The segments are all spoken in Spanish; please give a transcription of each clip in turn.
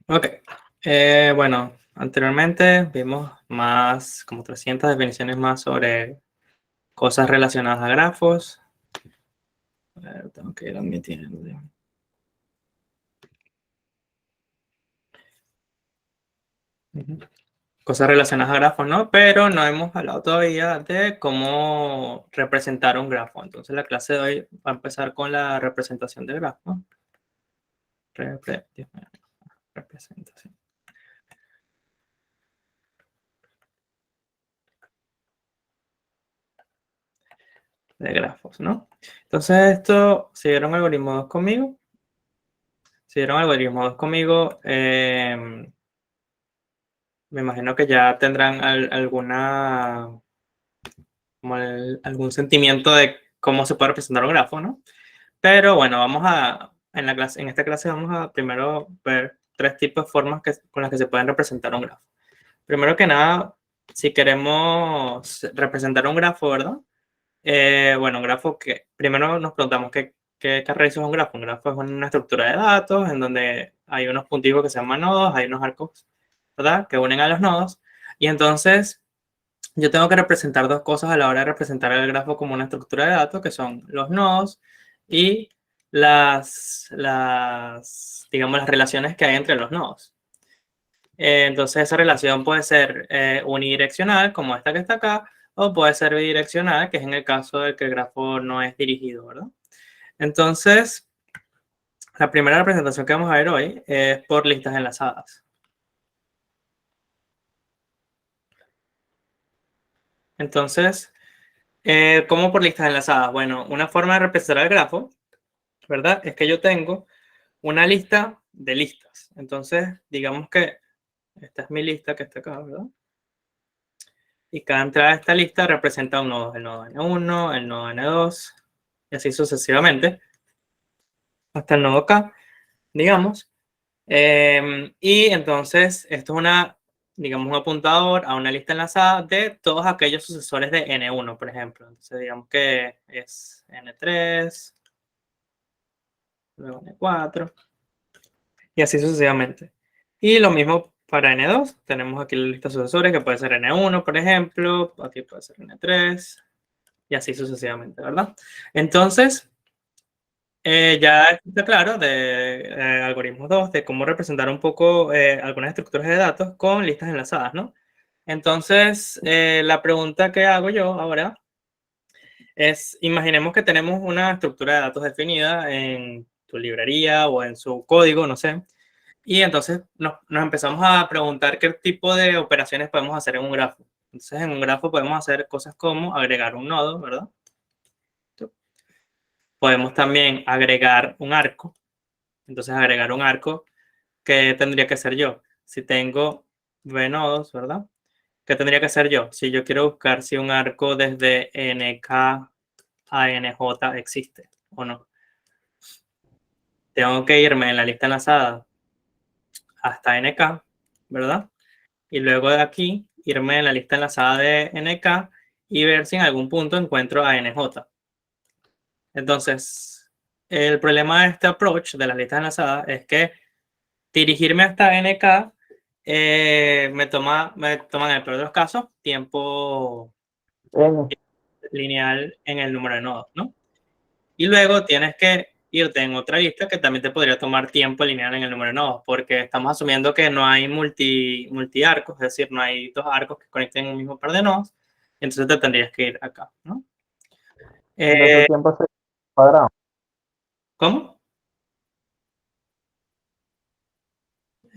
Ok. Bueno, anteriormente vimos más, como 300 definiciones más sobre cosas relacionadas a grafos. A ver, tengo que ir admitiendo. Ujú. Cosas relacionadas a grafos, ¿no? Pero no hemos hablado todavía de cómo representar un grafo. Entonces la clase de hoy va a empezar con la representación de grafo. Dios mío, representación de grafos, ¿no? Entonces esto, si vieron algoritmo 2 conmigo, me imagino que ya tendrán algún sentimiento de cómo se puede representar un grafo, ¿no? Pero bueno, en esta clase vamos a primero ver tres tipos de formas con las que se pueden representar un grafo. Primero que nada, si queremos representar un grafo, ¿verdad? Bueno, un grafo que primero nos preguntamos qué carrera es un grafo. Un grafo es una estructura de datos en donde hay unos punticos que se llaman nodos, hay unos arcos, ¿verdad? Que unen a los nodos. Y entonces yo tengo que representar dos cosas a la hora de representar el grafo como una estructura de datos, que son los nodos y digamos, las relaciones que hay entre los nodos. Entonces esa relación puede ser unidireccional, como esta que está acá, o puede ser bidireccional, que es en el caso de que el grafo no es dirigido, ¿verdad? Entonces, la primera representación que vamos a ver hoy es por listas enlazadas. Entonces, ¿cómo por listas enlazadas? Bueno, una forma de representar el grafo, ¿verdad? Es que yo tengo una lista de listas. Entonces, digamos que esta es mi lista que está acá, ¿verdad? Y cada entrada de esta lista representa un nodo, el nodo N1, el nodo N2, y así sucesivamente, hasta el nodo K, digamos. Y entonces, esto es digamos, un apuntador a una lista enlazada de todos aquellos sucesores de N1, por ejemplo. Entonces, digamos que es N3, luego N4, y así sucesivamente. Y lo mismo para N2. Tenemos aquí la lista de sucesores, que puede ser N1, por ejemplo, aquí puede ser N3, y así sucesivamente, ¿verdad? Entonces, ya está claro de algoritmos 2 de cómo representar un poco algunas estructuras de datos con listas enlazadas, ¿no? Entonces, la pregunta que hago yo ahora es, imaginemos que tenemos una estructura de datos definida en tu librería o en su código, no sé, y entonces nos empezamos a preguntar qué tipo de operaciones podemos hacer en un grafo. Entonces, en un grafo podemos hacer cosas como agregar un nodo, ¿verdad? Podemos también agregar un arco. Entonces, agregar un arco, ¿qué tendría que hacer yo? Si tengo V nodos, ¿verdad? ¿Qué tendría que hacer yo? Si yo quiero buscar si un arco desde NK a NJ existe o no. Tengo que irme en la lista enlazada hasta NK, ¿verdad? Y luego de aquí, irme en la lista enlazada de NK y ver si en algún punto encuentro a NJ. Entonces, el problema de este approach de las listas enlazadas es que dirigirme hasta NK me toma en el peor de los casos tiempo N. lineal en el número de nodos, ¿no? Y luego tienes que irte en otra lista que también te podría tomar tiempo lineal en el número de nodos, porque estamos asumiendo que no hay multi arcos, es decir, no hay dos arcos que conecten un mismo par de nodos, entonces te tendrías que ir acá, ¿no? Entonces el Eh, tiempo es cuadrado. ¿Cómo?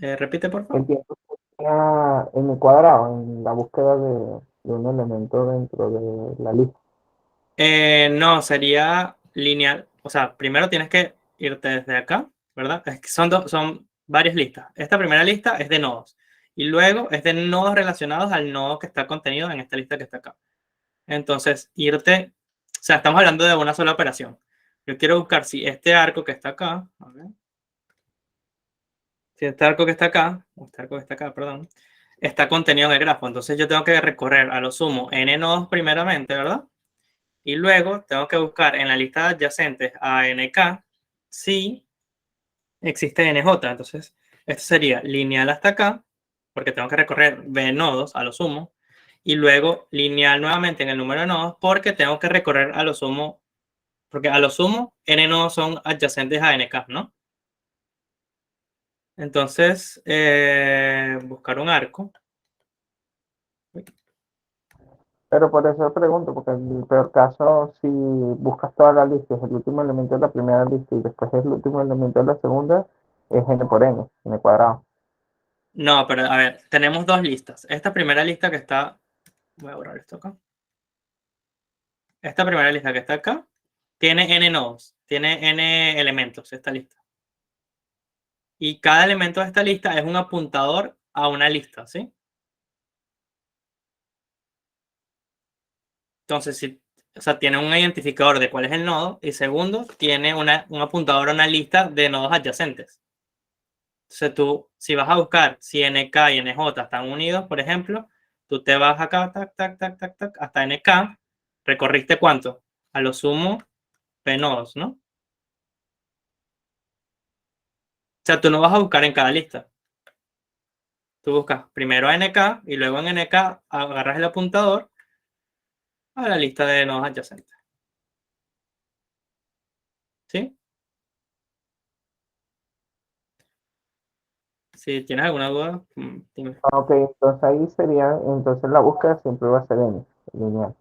Repite, por El favor. tiempo sería en el cuadrado, en la búsqueda de un elemento dentro de la lista. No, sería lineal. O sea, primero tienes que irte desde acá, ¿verdad? Es que son varias listas. Esta primera lista es de nodos. Y luego es de nodos relacionados al nodo que está contenido en esta lista que está acá. Entonces, o sea, estamos hablando de una sola operación. Yo quiero buscar si este arco que está acá, a ver, si este arco que está acá, o este arco que está acá, perdón, está contenido en el grafo. Entonces yo tengo que recorrer a lo sumo n nodos primeramente, ¿verdad? Y luego tengo que buscar en la lista de adyacentes a NK si existe NJ. Entonces, Esto sería lineal hasta acá, porque tengo que recorrer b nodos a lo sumo, y luego lineal nuevamente en el número de nodos, porque tengo que recorrer a lo sumo, porque a lo sumo n nodos son adyacentes a nk, ¿no? Entonces, buscar un arco. Pero por eso pregunto, porque en el peor caso, si buscas toda la lista, es el último elemento de la primera lista y después es el último elemento de la segunda, es n por n cuadrado. No, pero a ver, tenemos dos listas. Esta primera lista que está, voy a borrar esto acá. Esta primera lista que está acá tiene n nodos, tiene n elementos, esta lista. Y cada elemento de esta lista es un apuntador a una lista, ¿sí? Entonces, si, o sea, tiene un identificador de cuál es el nodo y segundo, tiene un apuntador a una lista de nodos adyacentes. Entonces tú, si vas a buscar si NK y NJ están unidos, por ejemplo, tú te vas acá, tac, tac, tac, tac, tac, hasta NK, recorriste ¿cuánto? A lo sumo, P nodos, ¿no? O sea, tú no vas a buscar en cada lista. Tú buscas primero a NK y luego en NK agarras el apuntador a la lista de nodos adyacentes. ¿Sí? Si tienes alguna duda, dime. Ok, entonces ahí sería, entonces la búsqueda siempre va a ser n, lineal.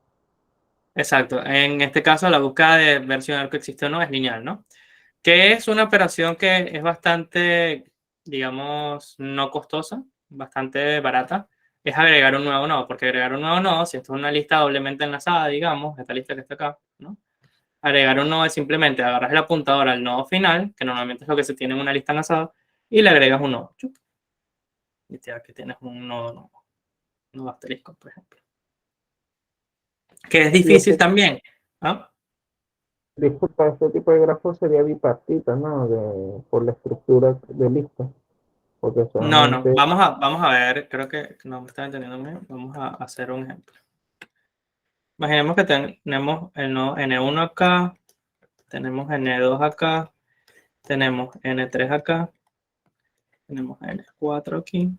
Exacto. En este caso, la búsqueda de ver si un arco existe o no es lineal, ¿no? Que es una operación que es bastante, digamos, no costosa, bastante barata. Es agregar un nuevo nodo, porque agregar un nuevo nodo, si esto es una lista doblemente enlazada, digamos, esta lista que está acá, ¿no? Agregar un nodo es simplemente agarras el apuntador al nodo final, que normalmente es lo que se tiene en una lista enlazada, y le agregas un nodo. Chup. Y te da que tienes un nodo nuevo, un nodo asterisco, por ejemplo. Que es Y difícil también. ¿Ah? disculpa, este tipo de grafo sería bipartita, ¿no? Por la estructura de lista, porque No, no. solamente, Vamos a ver, creo que no me están entendiendo bien. Vamos a hacer un ejemplo. Imaginemos que tenemos el nodo N1 acá, tenemos N2 acá, tenemos N3 acá, tenemos N4 aquí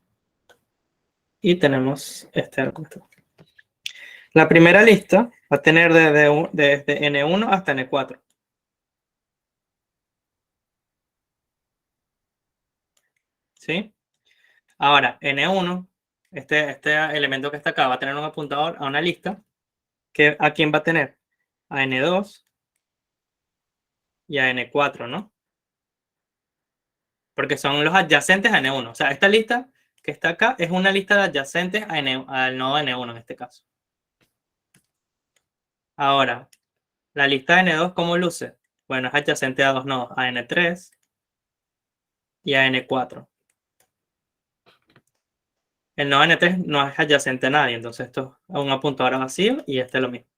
y tenemos este arco. La primera lista va a tener desde N1 hasta N4. ¿Sí? Ahora, N1, este elemento que está acá, va a tener un apuntador a una lista que ¿a quién va a tener? A N2 y a N4, ¿no? Porque son los adyacentes a N1. O sea, esta lista que está acá es una lista de adyacentes al nodo N1 en este caso. Ahora, la lista de N2, ¿cómo luce? Bueno, es adyacente a dos nodos, a N3 y a N4. El nodo N3 no es adyacente a nadie, entonces esto es un apuntador a vacío y este es lo mismo.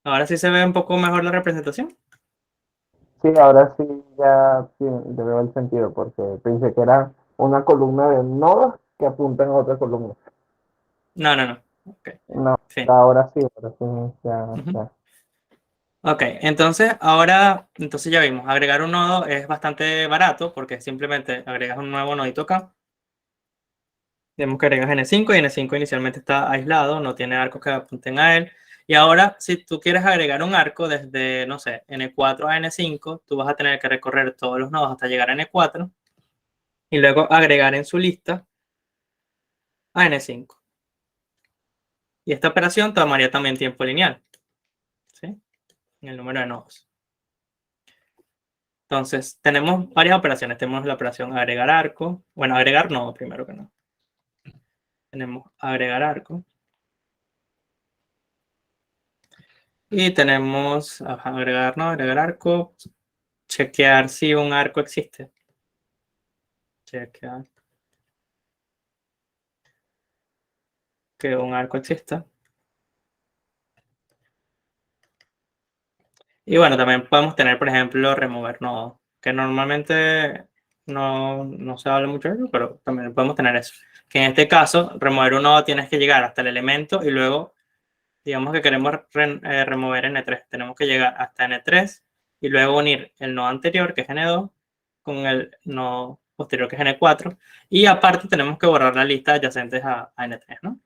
Ahora sí se ve un poco mejor la representación. sí, ahora sí ya sí, le veo el sentido, porque pensé que era una columna de nodos que apuntan a otra columna. No, no, no. Ok, No, fin. ahora sí, ya, Ujú. ya. Ok, entonces ahora, entonces ya vimos, agregar un nodo es bastante barato porque simplemente agregas un nuevo nodito acá. Vemos que agregas N5 y N5 inicialmente está aislado, no tiene arcos que apunten a él. Y ahora, si tú quieres agregar un arco desde, no sé, N4 a N5, tú vas a tener que recorrer todos los nodos hasta llegar a N4 y luego agregar en su lista a N5. Y esta operación tomaría también tiempo lineal, ¿sí? En el número de nodos. Entonces, tenemos varias operaciones. Tenemos la operación agregar arco. Bueno, agregar nodo primero que nada. Tenemos agregar arco. Y tenemos agregar nodo, agregar arco. Chequear si un arco existe. Chequear que un arco exista. Y bueno, también podemos tener, por ejemplo, remover nodos, que normalmente no se habla mucho de eso, pero también podemos tener eso. Que en este caso, remover un nodo tienes que llegar hasta el elemento y luego, digamos que queremos remover N3. Tenemos que llegar hasta N3 y luego unir el nodo anterior, que es N2, con el nodo posterior que es N4. Y aparte tenemos que borrar la lista adyacentes a N3, ¿no?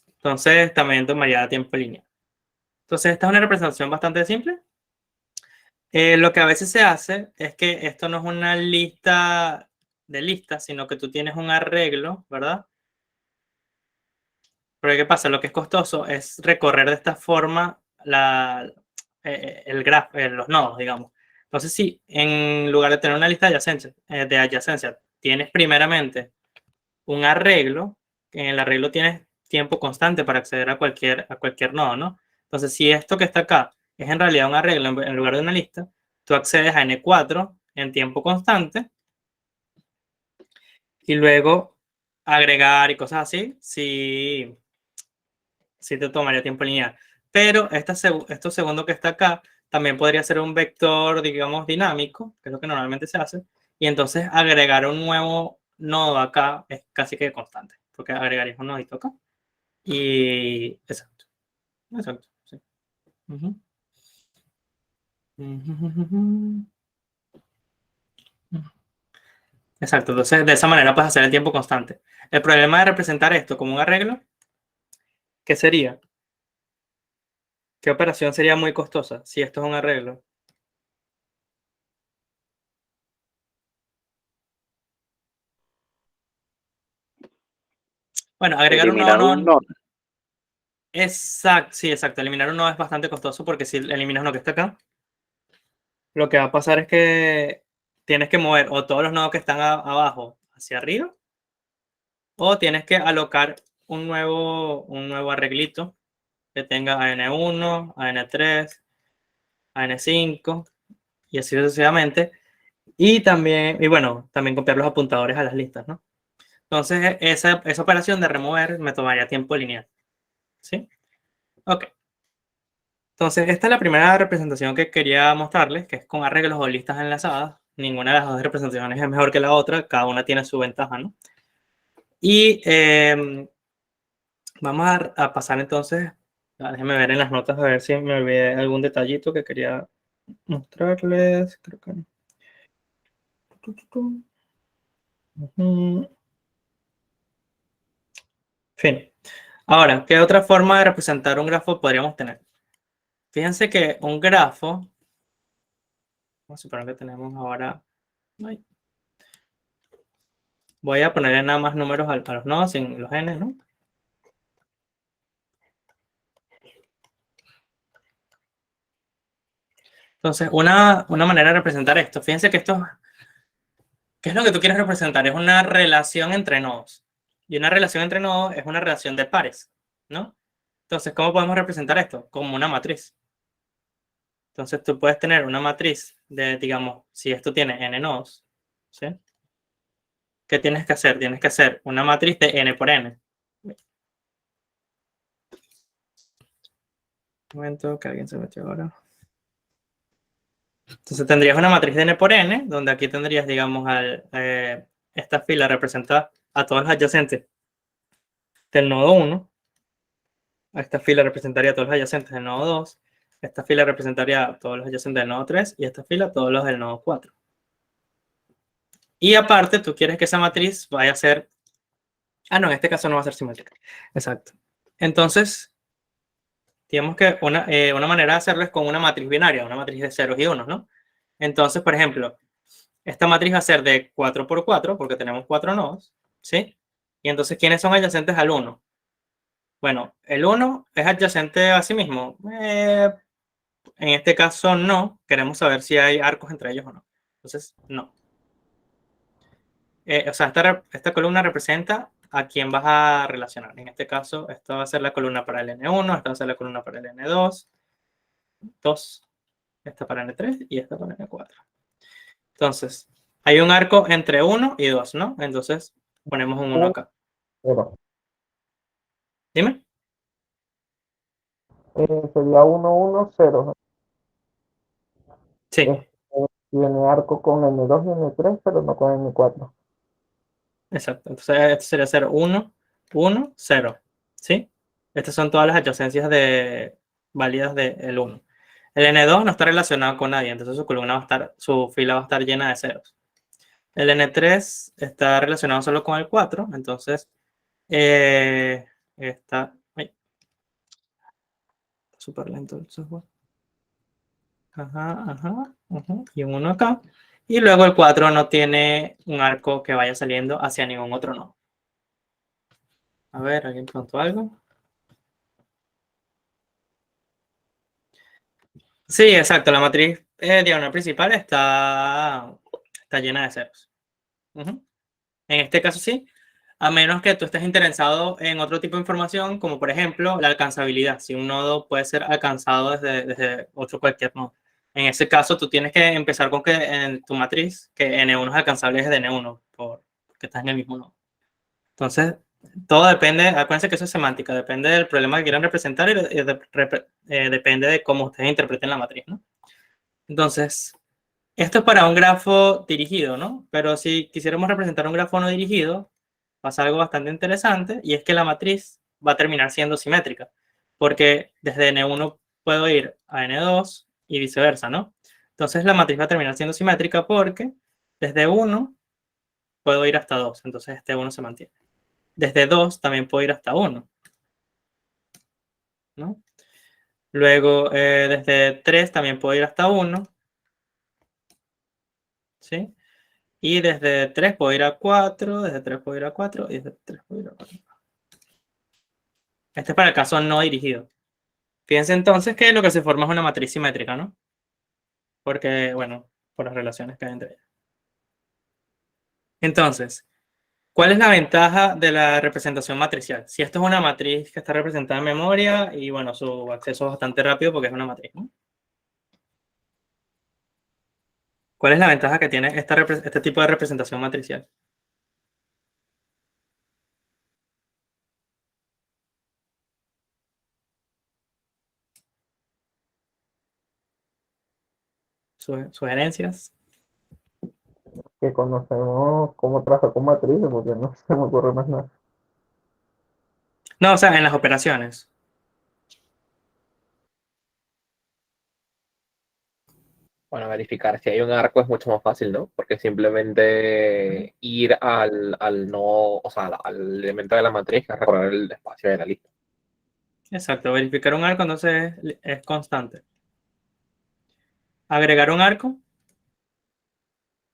Entonces también tomaría tiempo lineal. Entonces esta es una representación bastante simple. Lo que a veces se hace es que esto no es una lista de listas, sino que tú tienes un arreglo, ¿verdad? Pero ¿qué pasa? Lo que es costoso es recorrer de esta forma el grafo, los nodos, digamos. Entonces, si en lugar de tener una lista de adyacencia, tienes primeramente un arreglo, en el arreglo tienes tiempo constante para acceder a cualquier nodo, ¿no? Entonces, si esto que está acá es en realidad un arreglo en lugar de una lista, tú accedes a N4 en tiempo constante y luego agregar y cosas así, si te tomaría tiempo lineal. Pero esto segundo que está acá también podría ser un vector, digamos, dinámico, que es lo que normalmente se hace, y entonces agregar un nuevo nodo acá es casi que constante, porque agregarías un nodito acá. Y exacto, exacto, sí. Ujú. Ujú. Exacto, entonces de esa manera puedes hacer el tiempo constante. El problema de representar esto como un arreglo, ¿qué sería? ¿Qué operación sería muy costosa si esto es un arreglo? Bueno, agregar un nodo Eliminar un no. nodo. Exacto, sí, exacto. Eliminar uno es bastante costoso porque si eliminas uno que está acá, lo que va a pasar es que tienes que mover o todos los nodos que están abajo hacia arriba o tienes que alocar un nuevo arreglito que tenga a N1, a N3, a N5 y así sucesivamente. Y también, y bueno, también copiar los apuntadores a las listas, ¿no? Entonces, esa operación de remover me tomaría tiempo lineal. ¿Sí? Ok. Entonces, esta es la primera representación que quería mostrarles, que es con arreglos o listas enlazadas. Ninguna de las dos representaciones es mejor que la otra, cada una tiene su ventaja, ¿no? Y vamos a pasar entonces, déjenme ver en las notas a ver si me olvidé algún detallito que quería mostrarles. Creo que no. Ujú. Fin. Ahora, ¿qué otra forma de representar un grafo podríamos tener? Fíjense que un grafo, vamos a suponer que tenemos ahora, ay, voy a ponerle nada más números a los nodos sin los n, ¿no? Entonces, una manera de representar esto, fíjense que esto, ¿qué es lo que tú quieres representar? Es una relación entre nodos. Y una relación entre nodos es una relación de pares, ¿no? Entonces, ¿cómo podemos representar esto? Como una matriz. Entonces, tú puedes tener una matriz de, digamos, si esto tiene n nodos, ¿sí? ¿Qué tienes que hacer? Tienes que hacer una matriz de n por n. Un momento, que alguien se metió ahora. Entonces tendrías una matriz de n por n, donde aquí tendrías, digamos, esta fila representa a todos los adyacentes del nodo 1. Esta fila representaría a todos los adyacentes del nodo 2. Esta fila representaría a todos los adyacentes del nodo 3. Y esta fila a todos los del nodo 4. Y aparte, tú quieres que esa matriz vaya a ser... Ah, no, en este caso no va a ser simétrica. Exacto. Entonces, digamos que una manera de hacerlo es con una matriz binaria, una matriz de ceros y unos, ¿no? Entonces, por ejemplo, esta matriz va a ser de 4 por 4, porque tenemos 4 nodos, ¿sí? Y entonces, ¿quiénes son adyacentes al 1? Bueno, el 1 es adyacente a sí mismo. En este caso, no. Queremos saber si hay arcos entre ellos o no. Entonces, no. O sea, esta columna representa a quién vas a relacionar. En este caso, esta va a ser la columna para el N1, esta va a ser la columna para el N2, 2, esta para N3 y esta para N4. Entonces, hay un arco entre 1 y 2, ¿no? Entonces, ponemos un 1 acá. Pero, Dime. sería 1, 1, 0. Sí, Tiene arco con N2 y N3, pero no con N4. exacto. Entonces, esto sería 0, 1, 1, 0. ¿Sí? Estas son todas las adyacencias válidas del 1. El N2 no está relacionado con nadie, entonces su columna va a estar, su fila va a estar llena de ceros. El N3 está relacionado solo con el 4, entonces está... Ay, súper lento el software. Ajá, ajá, ajá. Y un 1 acá. Y luego el 4 no tiene un arco que vaya saliendo hacia ningún otro nodo. A ver, ¿alguien preguntó algo? Sí, exacto. La matriz diagonal principal está llena de ceros. Ujú. En este caso sí, a menos que tú estés interesado en otro tipo de información, como por ejemplo la alcanzabilidad. Si un nodo puede ser alcanzado desde otro cualquier nodo. En ese caso, tú tienes que empezar con que en tu matriz, que N1 es alcanzable desde N1, porque estás en el mismo nodo. Entonces, todo depende, acuérdense que eso es semántica, depende del problema que quieran representar y depende de cómo ustedes interpreten la matriz, ¿no? Entonces, esto es para un grafo dirigido, ¿no? Pero si quisiéramos representar un grafo no dirigido, pasa algo bastante interesante y es que la matriz va a terminar siendo simétrica, porque desde N1 puedo ir a N2 y viceversa, ¿no? Entonces la matriz va a terminar siendo simétrica porque desde 1 puedo ir hasta 2, entonces este 1 se mantiene. Desde 2 también puedo ir hasta 1, ¿no? Luego desde 3 también puedo ir hasta 1, ¿sí? Y desde 3 puedo ir a 4, desde 3 puedo ir a 4 y desde 3 puedo ir a 4. Este es para el caso no dirigido. Fíjense entonces que lo que se forma es una matriz simétrica, ¿no? Porque, bueno, por las relaciones que hay entre ellas. Entonces, ¿cuál es la ventaja de la representación matricial? Si esto es una matriz que está representada en memoria y, bueno, su acceso es bastante rápido porque es una matriz, ¿no? ¿Cuál es la ventaja que tiene este tipo de representación matricial? ¿Sugerencias? Que conocemos cómo trabajar con matrices, porque no se me ocurre más nada. No, o sea, en las operaciones. Bueno, verificar si hay un arco es mucho más fácil, ¿no? Porque simplemente ir al nodo, o sea, al elemento de la matriz, que es recorrer el espacio de la lista. Exacto, verificar un arco entonces es constante. Agregar un arco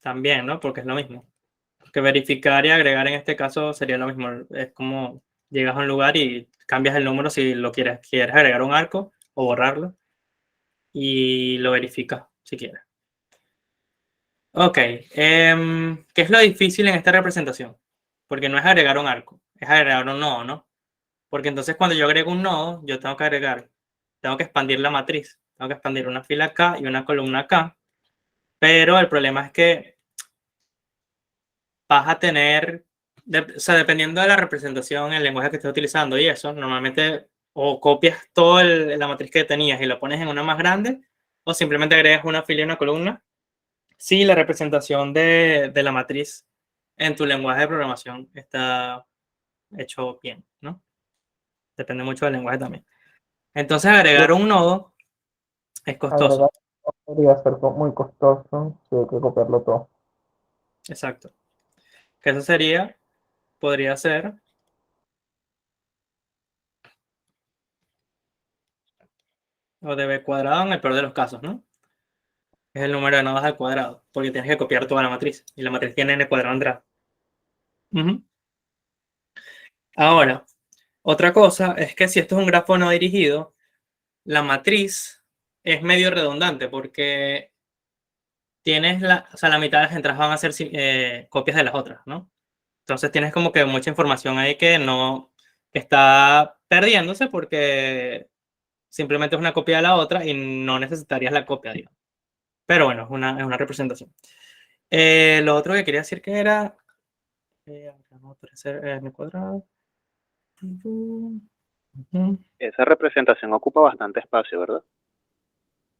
también, ¿no? Porque es lo mismo. Que verificar y agregar en este caso sería lo mismo. Es como llegas a un lugar y cambias el número si lo quieres agregar un arco o borrarlo y lo verificas si quieres. Ok, ¿qué es lo difícil en esta representación? Porque no es agregar un arco, es agregar un nodo, ¿no? Porque entonces cuando yo agrego un nodo, yo tengo que expandir la matriz, tengo que expandir una fila acá y una columna acá, pero el problema es que vas a tener, o sea, dependiendo de la representación, el lenguaje que estés utilizando y eso, normalmente o copias toda la matriz que tenías y la pones en una más grande, o simplemente agregas una fila y una columna. Si la representación de la matriz en tu lenguaje de programación está hecho bien, ¿no? Depende mucho del lenguaje también. Entonces, agregar un nodo es Agregar costoso. podría ser muy costoso, si hay que copiarlo todo. Exacto. Que eso podría ser o de b cuadrado en el peor de los casos, ¿no? Es el número de nodos al cuadrado, porque tienes que copiar toda la matriz, y la matriz tiene n cuadrado entrada. Ujú. Ahora, otra cosa es que si esto es un grafo no dirigido, la matriz es medio redundante, porque tienes o sea, la mitad de las entradas van a ser copias de las otras, ¿no? Entonces tienes como que mucha información ahí que está perdiéndose porque simplemente es una copia de la otra y no necesitarías la copia, digamos. Pero bueno, es una representación. Lo otro que quería decir que era vamos a aparecer n cuadrado. Ujú. Esa representación ocupa bastante espacio, ¿verdad?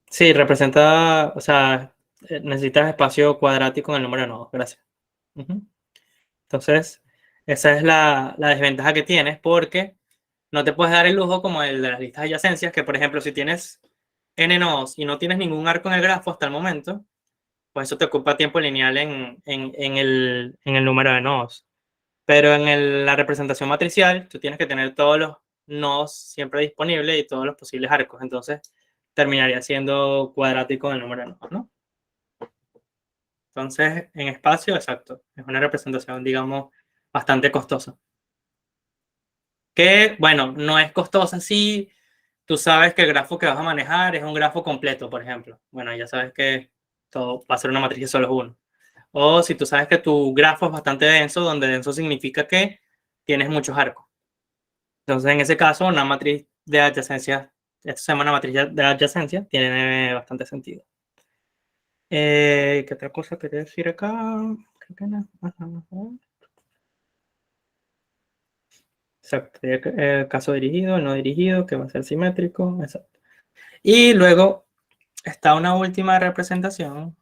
Sí, representa, o sea, necesitas espacio cuadrático en el número de nodos, gracias. Ujú. Entonces, esa es la desventaja que tienes porque no te puedes dar el lujo como el de las listas de adyacencias, que por ejemplo, si tienes n nodos y no tienes ningún arco en el grafo hasta el momento, pues eso te ocupa tiempo lineal en el número de nodos. Pero en la representación matricial, tú tienes que tener todos los nodos siempre disponibles y todos los posibles arcos. Entonces, terminaría siendo cuadrático el número de nodos, ¿no? Entonces, en espacio, exacto. Es una representación, digamos, bastante costosa. Que, bueno, no es costosa si tú sabes que el grafo que vas a manejar es un grafo completo, por ejemplo. Bueno, ya sabes que todo va a ser una matriz de solo es uno. O si tú sabes que tu grafo es bastante denso, donde denso significa que tienes muchos arcos. Entonces, en ese caso, una matriz de adyacencia, esto se llama una matriz de adyacencia, tiene bastante sentido. ¿Qué otra cosa quería decir acá? Creo que no. Exacto, el caso dirigido, el no dirigido, que va a ser simétrico. Exacto. Y luego está una última representación,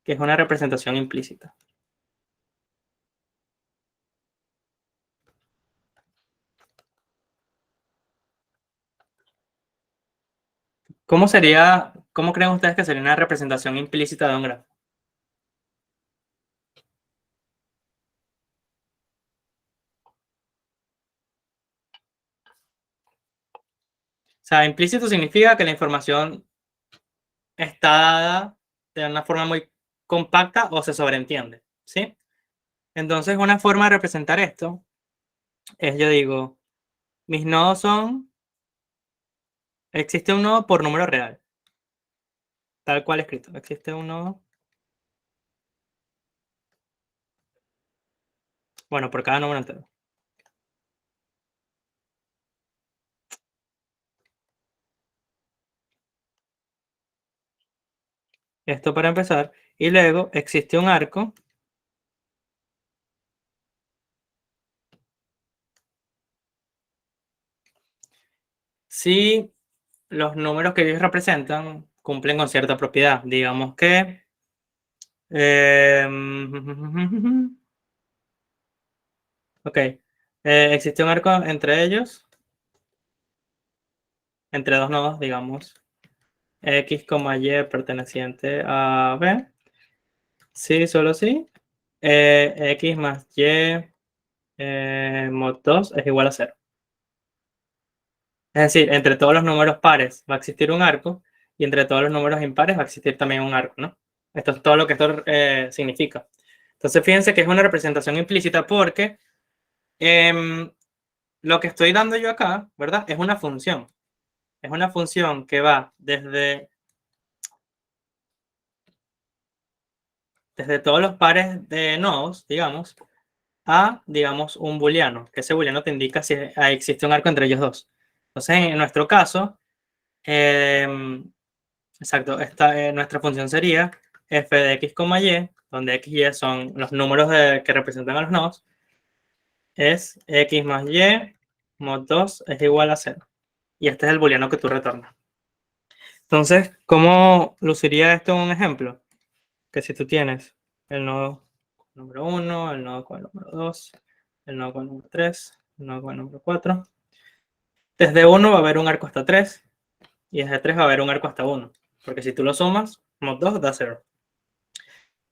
que es una representación implícita. ¿Cómo creen ustedes que sería una representación implícita de un grafo? O sea, implícito significa que la información está dada de una forma muy compacta o se sobreentiende, ¿sí? Entonces, una forma de representar esto es, yo digo, mis nodos son, existe un nodo por número real, tal cual escrito, existe un nodo, bueno, por cada número entero. Esto para empezar, y luego existe un arco si los números que ellos representan cumplen con cierta propiedad. Digamos que ok, existe un arco entre ellos, entre dos nodos, digamos, X, Y perteneciente a B. Sí, solo sí. X más Y mod 2 es igual a 0. Es decir, entre todos los números pares va a existir un arco y entre todos los números impares va a existir también un arco, ¿no? Esto es todo lo que esto significa. Entonces, fíjense que es una representación implícita porque lo que estoy dando yo acá, ¿verdad? Es una función. Es una función que va desde todos los pares de nodos, digamos, a, digamos, un booleano, que ese booleano te indica si existe un arco entre ellos dos. Entonces, en nuestro caso, exacto, nuestra función sería f de x, y, donde x y son los números que representan a los nodos, es x más y mod 2 es igual a 0. Y este es el booleano que tú retornas. Entonces, ¿cómo luciría esto en un ejemplo? Que si tú tienes el nodo número 1, el nodo con el número 2, el nodo con el número 3, el nodo con el número 4. Desde 1 va a haber un arco hasta 3 y desde 3 va a haber un arco hasta 1. Porque si tú lo sumas, mod 2 da 0.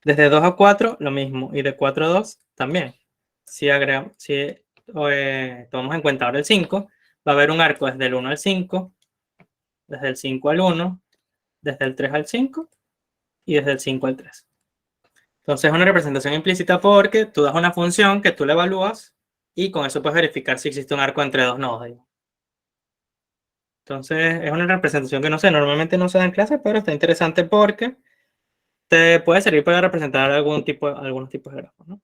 Desde 2 a 4, lo mismo. Y de 4 a 2, también. Si tomamos en cuenta ahora el 5, va a haber un arco desde el 1 al 5, desde el 5 al 1, desde el 3 al 5 y desde el 5 al 3. Entonces es una representación implícita porque tú das una función que tú le evalúas y con eso puedes verificar si existe un arco entre dos nodos. Entonces es una representación que no sé, normalmente no se da en clase, pero está interesante porque te puede servir para representar algunos tipos de grafos, ¿no?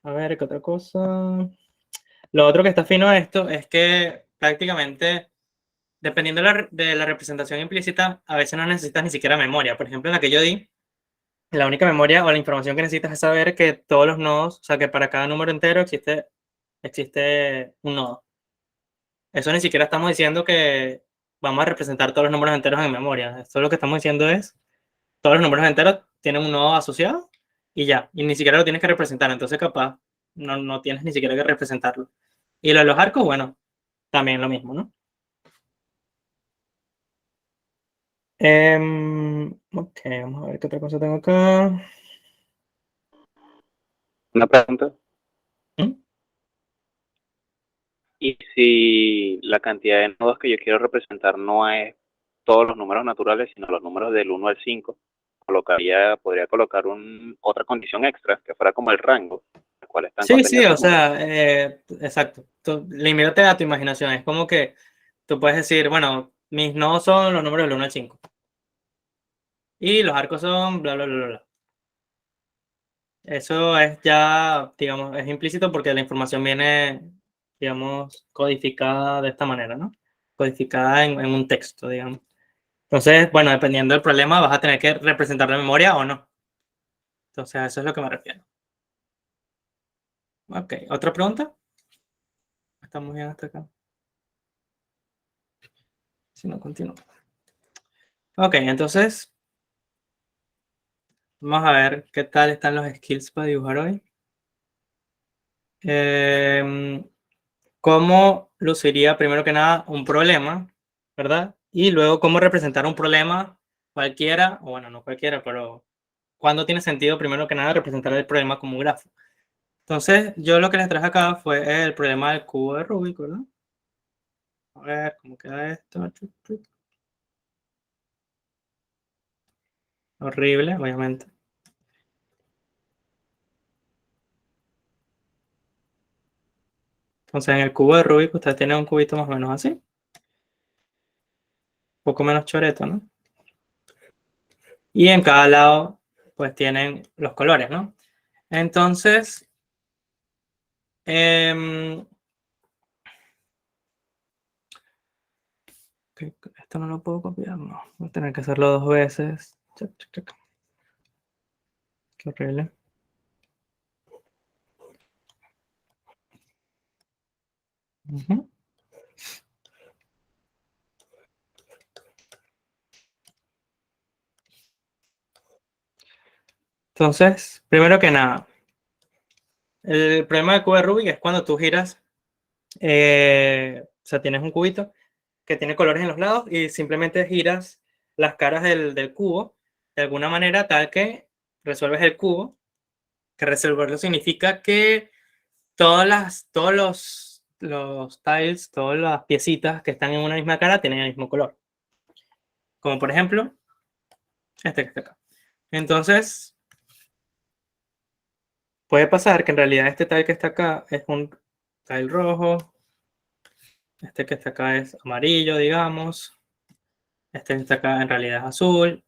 A ver, ¿qué otra cosa? Lo otro que está fino de esto es que prácticamente, dependiendo de la representación implícita, a veces no necesitas ni siquiera memoria. Por ejemplo, en la que yo di, la única memoria o la información que necesitas es saber que todos los nodos, o sea, que para cada número entero existe un nodo. Eso ni siquiera estamos diciendo que vamos a representar todos los números enteros en memoria. Esto lo que estamos diciendo es, todos los números enteros tienen un nodo asociado y ya, y ni siquiera lo tienes que representar. Entonces, capaz, no tienes ni siquiera que representarlo. Y lo de los arcos, bueno, también lo mismo, ¿no? Ok, vamos a ver qué otra cosa tengo acá. Una pregunta. ¿Mm? Y si la cantidad de nodos que yo quiero representar no es todos los números naturales, sino los números del 1 al 5, podría colocar otra condición extra, que fuera como el rango, el cual están Sí, sí, contenidos o los números. sea, exacto. Limítate a tu imaginación. Es como que tú puedes decir, bueno, mis nodos son los números del 1 al 5. Y los arcos son bla, bla, bla, bla, bla. Eso es ya, digamos, es implícito porque la información viene, digamos, codificada de esta manera, ¿no? Codificada en un texto, digamos. Entonces, bueno, dependiendo del problema, vas a tener que representar la memoria o no. Entonces, a eso es lo que me refiero. Ok, ¿otra pregunta? Estamos bien hasta acá. Si no, continúo. Ok, entonces, vamos a ver qué tal están los skills para dibujar hoy. ¿Cómo luciría primero que nada un problema, verdad? Y luego cómo representar un problema cualquiera, o bueno, no cualquiera, pero cuándo tiene sentido primero que nada representar el problema como un grafo. Entonces, yo lo que les traje acá fue el problema del cubo de Rubik, ¿verdad? A ver cómo queda esto. Horrible, obviamente. Entonces, en el cubo de Rubik, ustedes tienen un cubito más o menos así. Un poco menos choreto, ¿no? Y en cada lado, pues tienen los colores, ¿no? Entonces, esto no lo puedo copiar, no. Voy a tener que hacerlo 2 veces. Chac, chac, chac. Qué horrible. Ujú. Entonces, primero que nada, el problema del cubo de Rubik es cuando tú giras, o sea, tienes un cubito que tiene colores en los lados y simplemente giras las caras del cubo de alguna manera tal que resuelves el cubo, que resolverlo significa que todos los tiles, todas las piecitas que están en una misma cara tienen el mismo color. Como por ejemplo, este que está acá. Entonces, puede pasar que en realidad este tile que está acá es un tile rojo, este que está acá es amarillo, digamos, este que está acá en realidad es azul,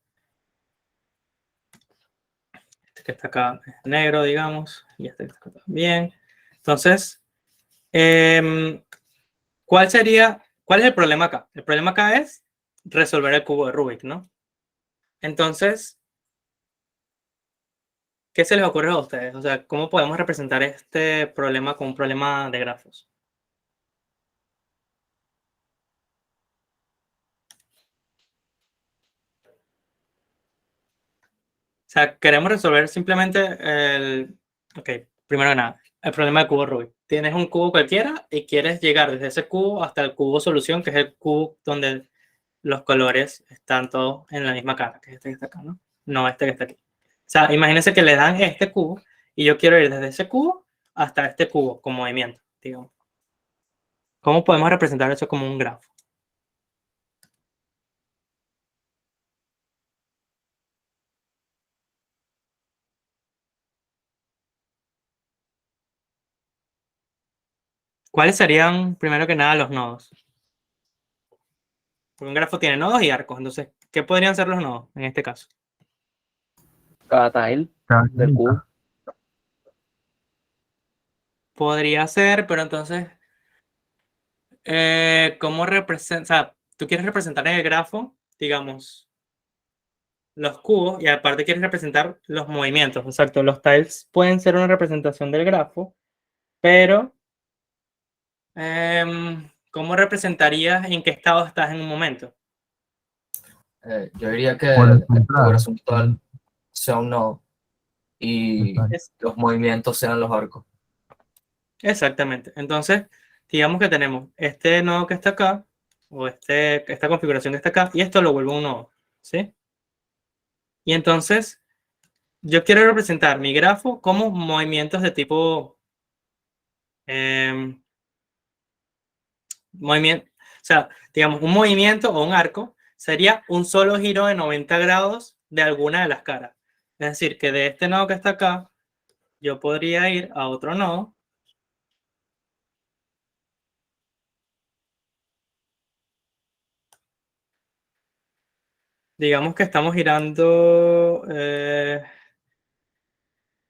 este que está acá es negro, digamos, y este que está acá también. Entonces, cuál es el problema acá? El problema acá es resolver el cubo de Rubik, ¿no? Entonces, ¿qué se les ocurre a ustedes? O sea, ¿cómo podemos representar este problema con un problema de grafos? O sea, queremos resolver simplemente el... Ok, primero que nada, el problema del cubo Rubik. Tienes un cubo cualquiera y quieres llegar desde ese cubo hasta el cubo solución, que es el cubo donde los colores están todos en la misma cara, que es este que está acá, ¿no? No este que está aquí. O sea, imagínense que le dan este cubo y yo quiero ir desde ese cubo hasta este cubo con movimiento, digamos. ¿Cómo podemos representar eso como un grafo? ¿Cuáles serían, primero que nada, los nodos? Porque un grafo tiene nodos y arcos. Entonces, ¿qué podrían ser los nodos en este caso? Cada tile del cubo. Podría ser, pero entonces, ¿cómo representa? O sea, tú quieres representar en el grafo, digamos, los cubos y aparte quieres representar los movimientos. Exacto, los tiles pueden ser una representación del grafo, pero ¿cómo representarías en qué estado estás en un momento? Yo diría que Por el la central. configuración total sea un nodo y Es- los movimientos sean los arcos. Exactamente. Entonces, digamos que tenemos este nodo que está acá, o esta configuración que está acá, y esto lo vuelve un nodo. ¿sí? Y entonces, yo quiero representar mi grafo como movimientos de tipo... movimiento, o sea, digamos, un movimiento o un arco sería un solo giro de 90 grados de alguna de las caras. Es decir, que de este nodo que está acá, yo podría ir a otro nodo. Digamos que estamos girando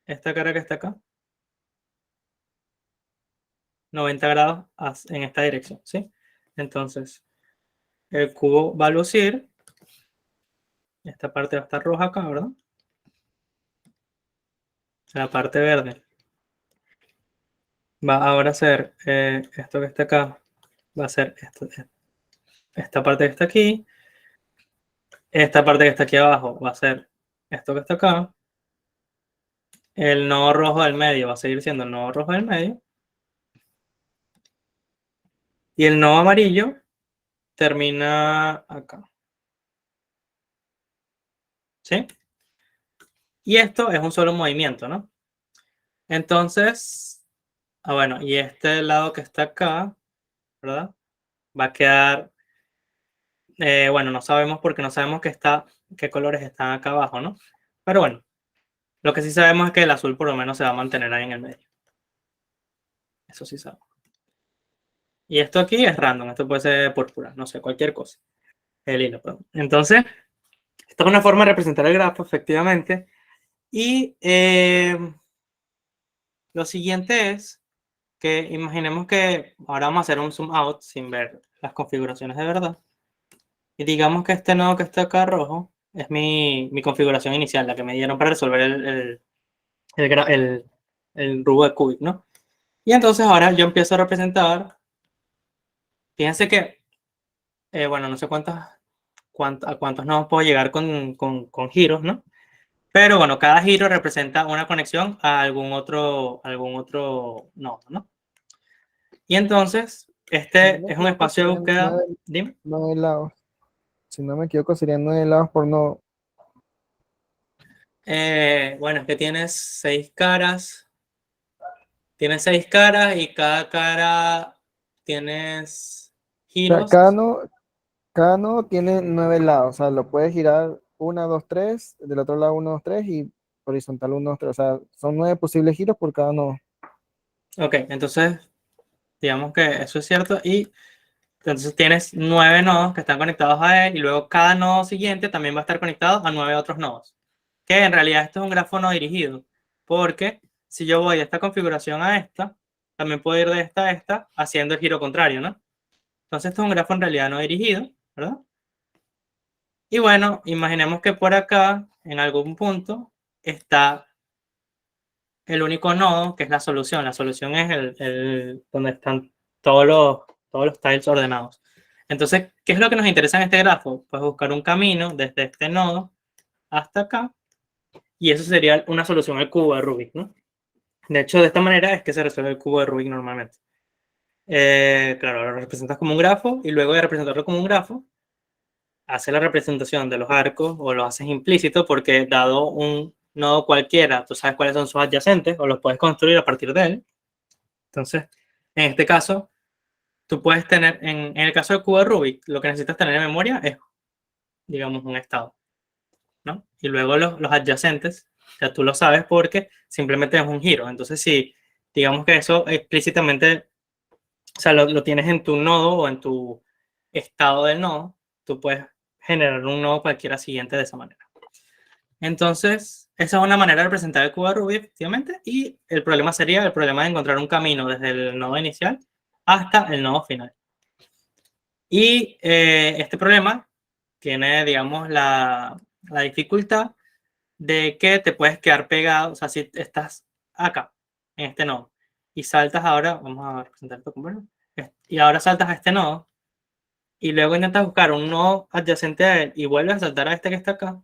esta cara que está acá, 90 grados en esta dirección, ¿sí? Entonces, el cubo va a lucir, esta parte va a estar roja acá, ¿verdad? La parte verde va ahora a ser esto que está acá, va a ser esta parte que está aquí, esta parte que está aquí abajo va a ser esto que está acá, el nodo rojo del medio va a seguir siendo el nodo rojo del medio, y el nodo amarillo termina acá, ¿sí? Y esto es un solo movimiento, ¿no? Entonces, bueno, y este lado que está acá, ¿verdad? Va a quedar, bueno, no sabemos porque no sabemos qué colores están acá abajo, ¿no? Pero bueno, lo que sí sabemos es que el azul por lo menos se va a mantener ahí en el medio. Eso sí sabemos. Y esto aquí es random, esto puede ser púrpura, no sé, cualquier cosa. El hilo, perdón. Entonces, esta es una forma de representar el grafo, efectivamente. Y lo siguiente es que imaginemos que ahora vamos a hacer un zoom out sin ver las configuraciones de verdad. Y digamos que este nodo que está acá rojo es mi configuración inicial, la que me dieron para resolver el Rubik Cubic, ¿no? Y entonces ahora yo empiezo a representar. Fíjense que, bueno, no sé a cuántos nodos puedo llegar con giros, ¿no? Pero bueno, cada giro representa una conexión a algún otro nodo, ¿no? Y entonces, Si no este me es un equivoco, espacio de serían búsqueda. Dime. 9 lados. Si no me equivoco, serían 9 lados por nodo. Bueno, es que tienes 6 caras. Tienes 6 caras y cada cara tienes O sea, giros. cada nodo tiene 9 lados. O sea, lo puedes girar 1, 2, 3, del otro lado 1, 2, 3 y horizontal 1, 2, 3. O sea, son 9 posibles giros por cada nodo. Ok, entonces digamos que eso es cierto. Y entonces tienes 9 nodos que están conectados a él y luego cada nodo siguiente también va a estar conectado a 9 otros nodos. Que en realidad esto es un grafo no dirigido. Porque si yo voy de esta configuración a esta, también puedo ir de esta a esta haciendo el giro contrario, ¿no? Entonces esto es un grafo en realidad no dirigido, ¿verdad? Y bueno, imaginemos que por acá, en algún punto, está el único nodo, que es la solución. La solución es donde están todos los tiles ordenados. Entonces, ¿qué es lo que nos interesa en este grafo? Pues buscar un camino desde este nodo hasta acá, y eso sería una solución al cubo de Rubik, ¿no? De hecho, de esta manera es que se resuelve el cubo de Rubik normalmente. Claro, lo representas como un grafo, y luego de representarlo como un grafo, hace la representación de los arcos o lo haces implícito porque dado un nodo cualquiera, tú sabes cuáles son sus adyacentes o los puedes construir a partir de él. Entonces, en este caso, tú puedes tener, en el caso del cubo de Rubik, lo que necesitas tener en memoria es, digamos, un estado, ¿no? Y luego los adyacentes, ya tú lo sabes porque simplemente es un giro. Entonces, si digamos que eso explícitamente, o sea, lo tienes en tu nodo o en tu estado del nodo, tú puedes generar un nodo cualquiera siguiente de esa manera. Entonces, esa es una manera de representar el cubo de Rubik, efectivamente, y el problema sería el problema de encontrar un camino desde el nodo inicial hasta el nodo final. Y este problema tiene, digamos, la dificultad de que te puedes quedar pegado, o sea, si estás acá, en este nodo, y saltas ahora, vamos a representar esto con verde, y ahora saltas a este nodo, y luego intentas buscar un nodo adyacente a él, y vuelves a saltar a este que está acá,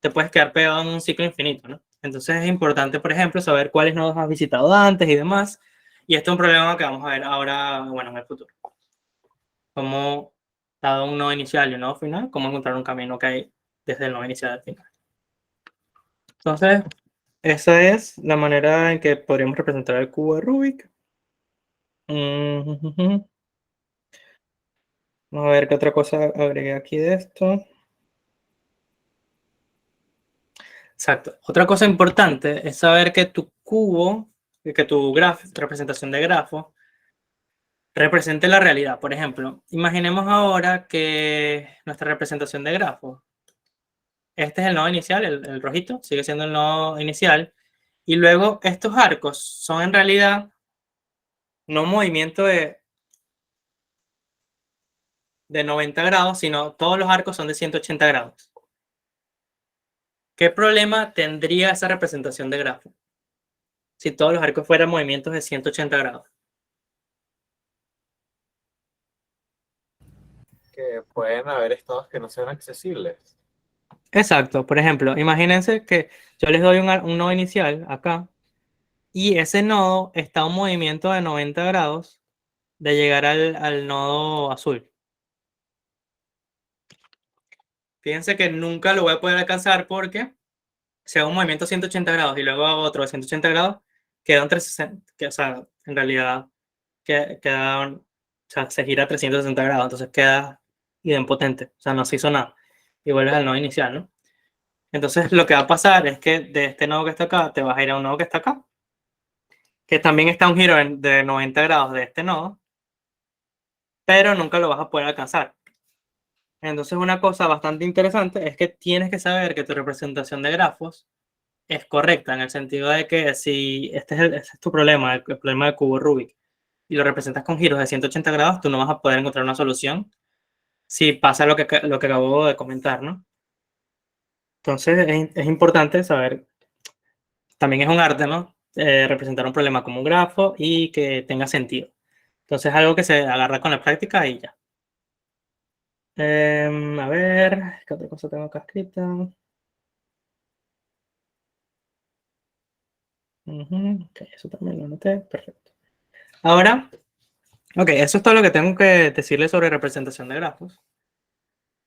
te puedes quedar pegado en un ciclo infinito, ¿no? Entonces es importante, por ejemplo, saber cuáles nodos has visitado antes y demás. Y esto es un problema que vamos a ver ahora, bueno, en el futuro. Cómo, dado un nodo inicial y un nodo final, cómo encontrar un camino que hay desde el nodo inicial al final. Entonces, esa es la manera en que podríamos representar el cubo de Rubik. Vamos a ver qué otra cosa agregué aquí de esto. Exacto. Otra cosa importante es saber que tu cubo, que tu representación de grafo, represente la realidad. Por ejemplo, imaginemos ahora que nuestra representación de grafo, este es el nodo inicial, el rojito, sigue siendo el nodo inicial, y luego estos arcos son en realidad no un movimiento de 90 grados, sino todos los arcos son de 180 grados. ¿Qué problema tendría esa representación de grafo si todos los arcos fueran movimientos de 180 grados? Que pueden haber estados que no sean accesibles. Exacto. Por ejemplo, imagínense que yo les doy un nodo inicial acá y ese nodo está a un movimiento de 90 grados de llegar al nodo azul. Fíjense que nunca lo voy a poder alcanzar porque si hago un movimiento de 180 grados y luego hago otro de 180 grados, queda un 360, o sea, en realidad o sea, se gira a 360 grados, entonces queda idempotente, o sea, no se hizo nada. Y vuelves al nodo inicial, ¿no? Entonces lo que va a pasar es que de este nodo que está acá, te vas a ir a un nodo que está acá, que también está a un giro de 90 grados de este nodo, pero nunca lo vas a poder alcanzar. Entonces una cosa bastante interesante es que tienes que saber que tu representación de grafos es correcta, en el sentido de que si este es tu problema, el problema del cubo Rubik, y lo representas con giros de 180 grados, tú no vas a poder encontrar una solución si pasa lo que acabo de comentar, ¿no? Entonces es importante saber, también es un arte, ¿no? Representar un problema como un grafo y que tenga sentido. Entonces es algo que se agarra con la práctica y ya. A ver, ¿qué otra cosa tengo acá escrita? Ok, eso también lo anoté, perfecto. Ahora, ok, eso es todo lo que tengo que decirles sobre representación de grafos.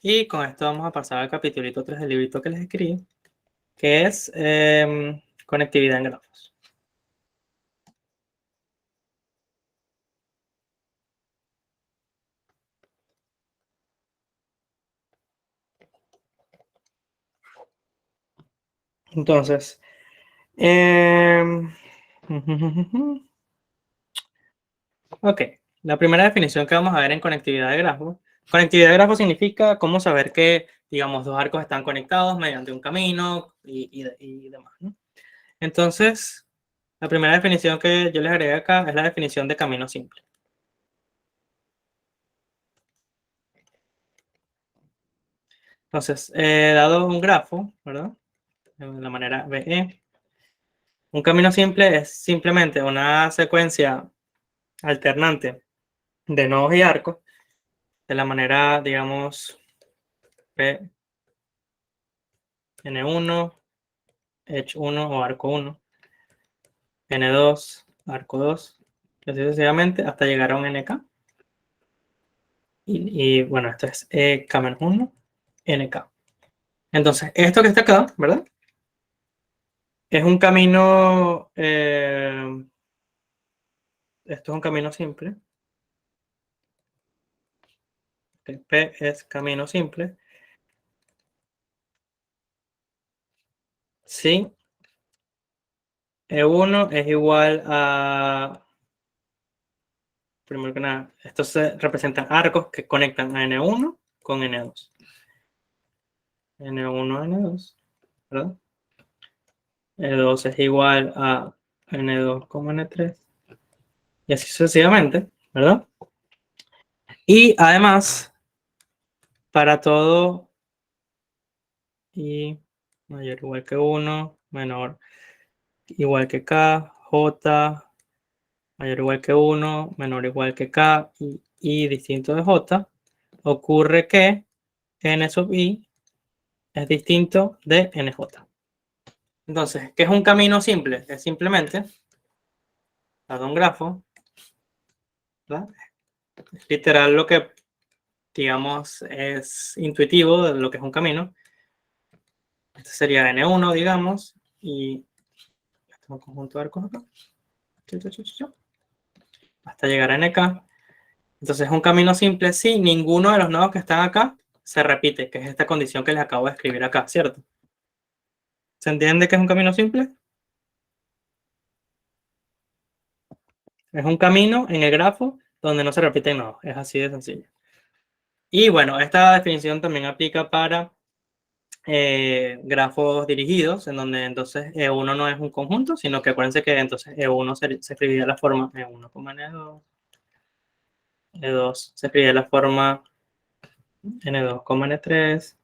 Y con esto vamos a pasar al capítulito 3 del librito que les escribí, que es conectividad en grafos. Entonces, ok, la primera definición que vamos a ver en conectividad de grafos. Conectividad de grafos significa cómo saber que, digamos, dos arcos están conectados mediante un camino y demás, ¿no? Entonces, la primera definición que yo les agregué acá es la definición de camino simple. Entonces, dado un grafo, ¿verdad? De la manera BE, un camino simple es simplemente una secuencia alternante de nodos y arcos de la manera, digamos, P, N1, Edge 1 o arco 1, N2, arco 2, y así sucesivamente hasta llegar a un NK. Y bueno, esto es K-1, NK. Entonces, esto que está acá, ¿verdad? Es un camino, esto es un camino simple. P es camino simple. Sí, E1 es igual a, primero que nada, estos se representan arcos que conectan a N1 con N2. N1 a N2, ¿verdad? E2 es igual a N2 con N3. Y así sucesivamente, ¿verdad? Y además, para todo y mayor o igual que 1, menor igual que K, J, mayor o igual que 1, menor o igual que K y distinto de J, ocurre que N sub I es distinto de NJ. Entonces, ¿qué es un camino simple? Es simplemente, dado un grafo, ¿verdad? Es literal lo que, digamos, es intuitivo de lo que es un camino. Este sería N1, digamos, y este es un conjunto de arcos acá. Hasta llegar a NK. Entonces es un camino simple si ninguno de los nodos que están acá se repite, que es esta condición que les acabo de escribir acá, ¿cierto? ¿Se entiende que es un camino simple? Es un camino en el grafo donde no se repiten nodos. Es así de sencillo. Y bueno, esta definición también aplica para grafos dirigidos, en donde entonces E1 no es un conjunto, sino que acuérdense que entonces E1 se escribiría de la forma E1, N2, E2 se escribiría de la forma N2, N3,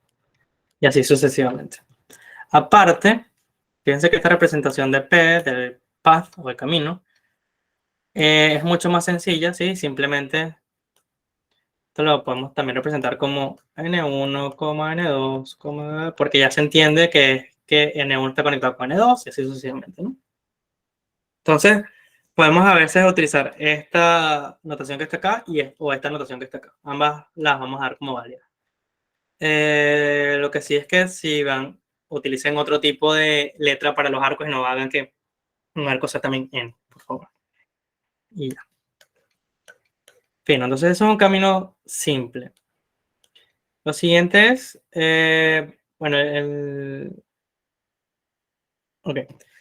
y así sucesivamente. Aparte, fíjense que esta representación de P, del path o el camino, es mucho más sencilla, ¿sí? Simplemente esto lo podemos también representar como N1, N2, porque ya se entiende que N1 está conectado con N2 y así sucesivamente, ¿no? Entonces, podemos a veces utilizar esta notación que está acá o esta notación que está acá. Ambas las vamos a dar como válidas. Lo que sí es que si utilicen otro tipo de letra para los arcos y no hagan que un arco sea también N, por favor. Y ya. Fin, entonces eso es un camino simple. Lo siguiente es, bueno, ok.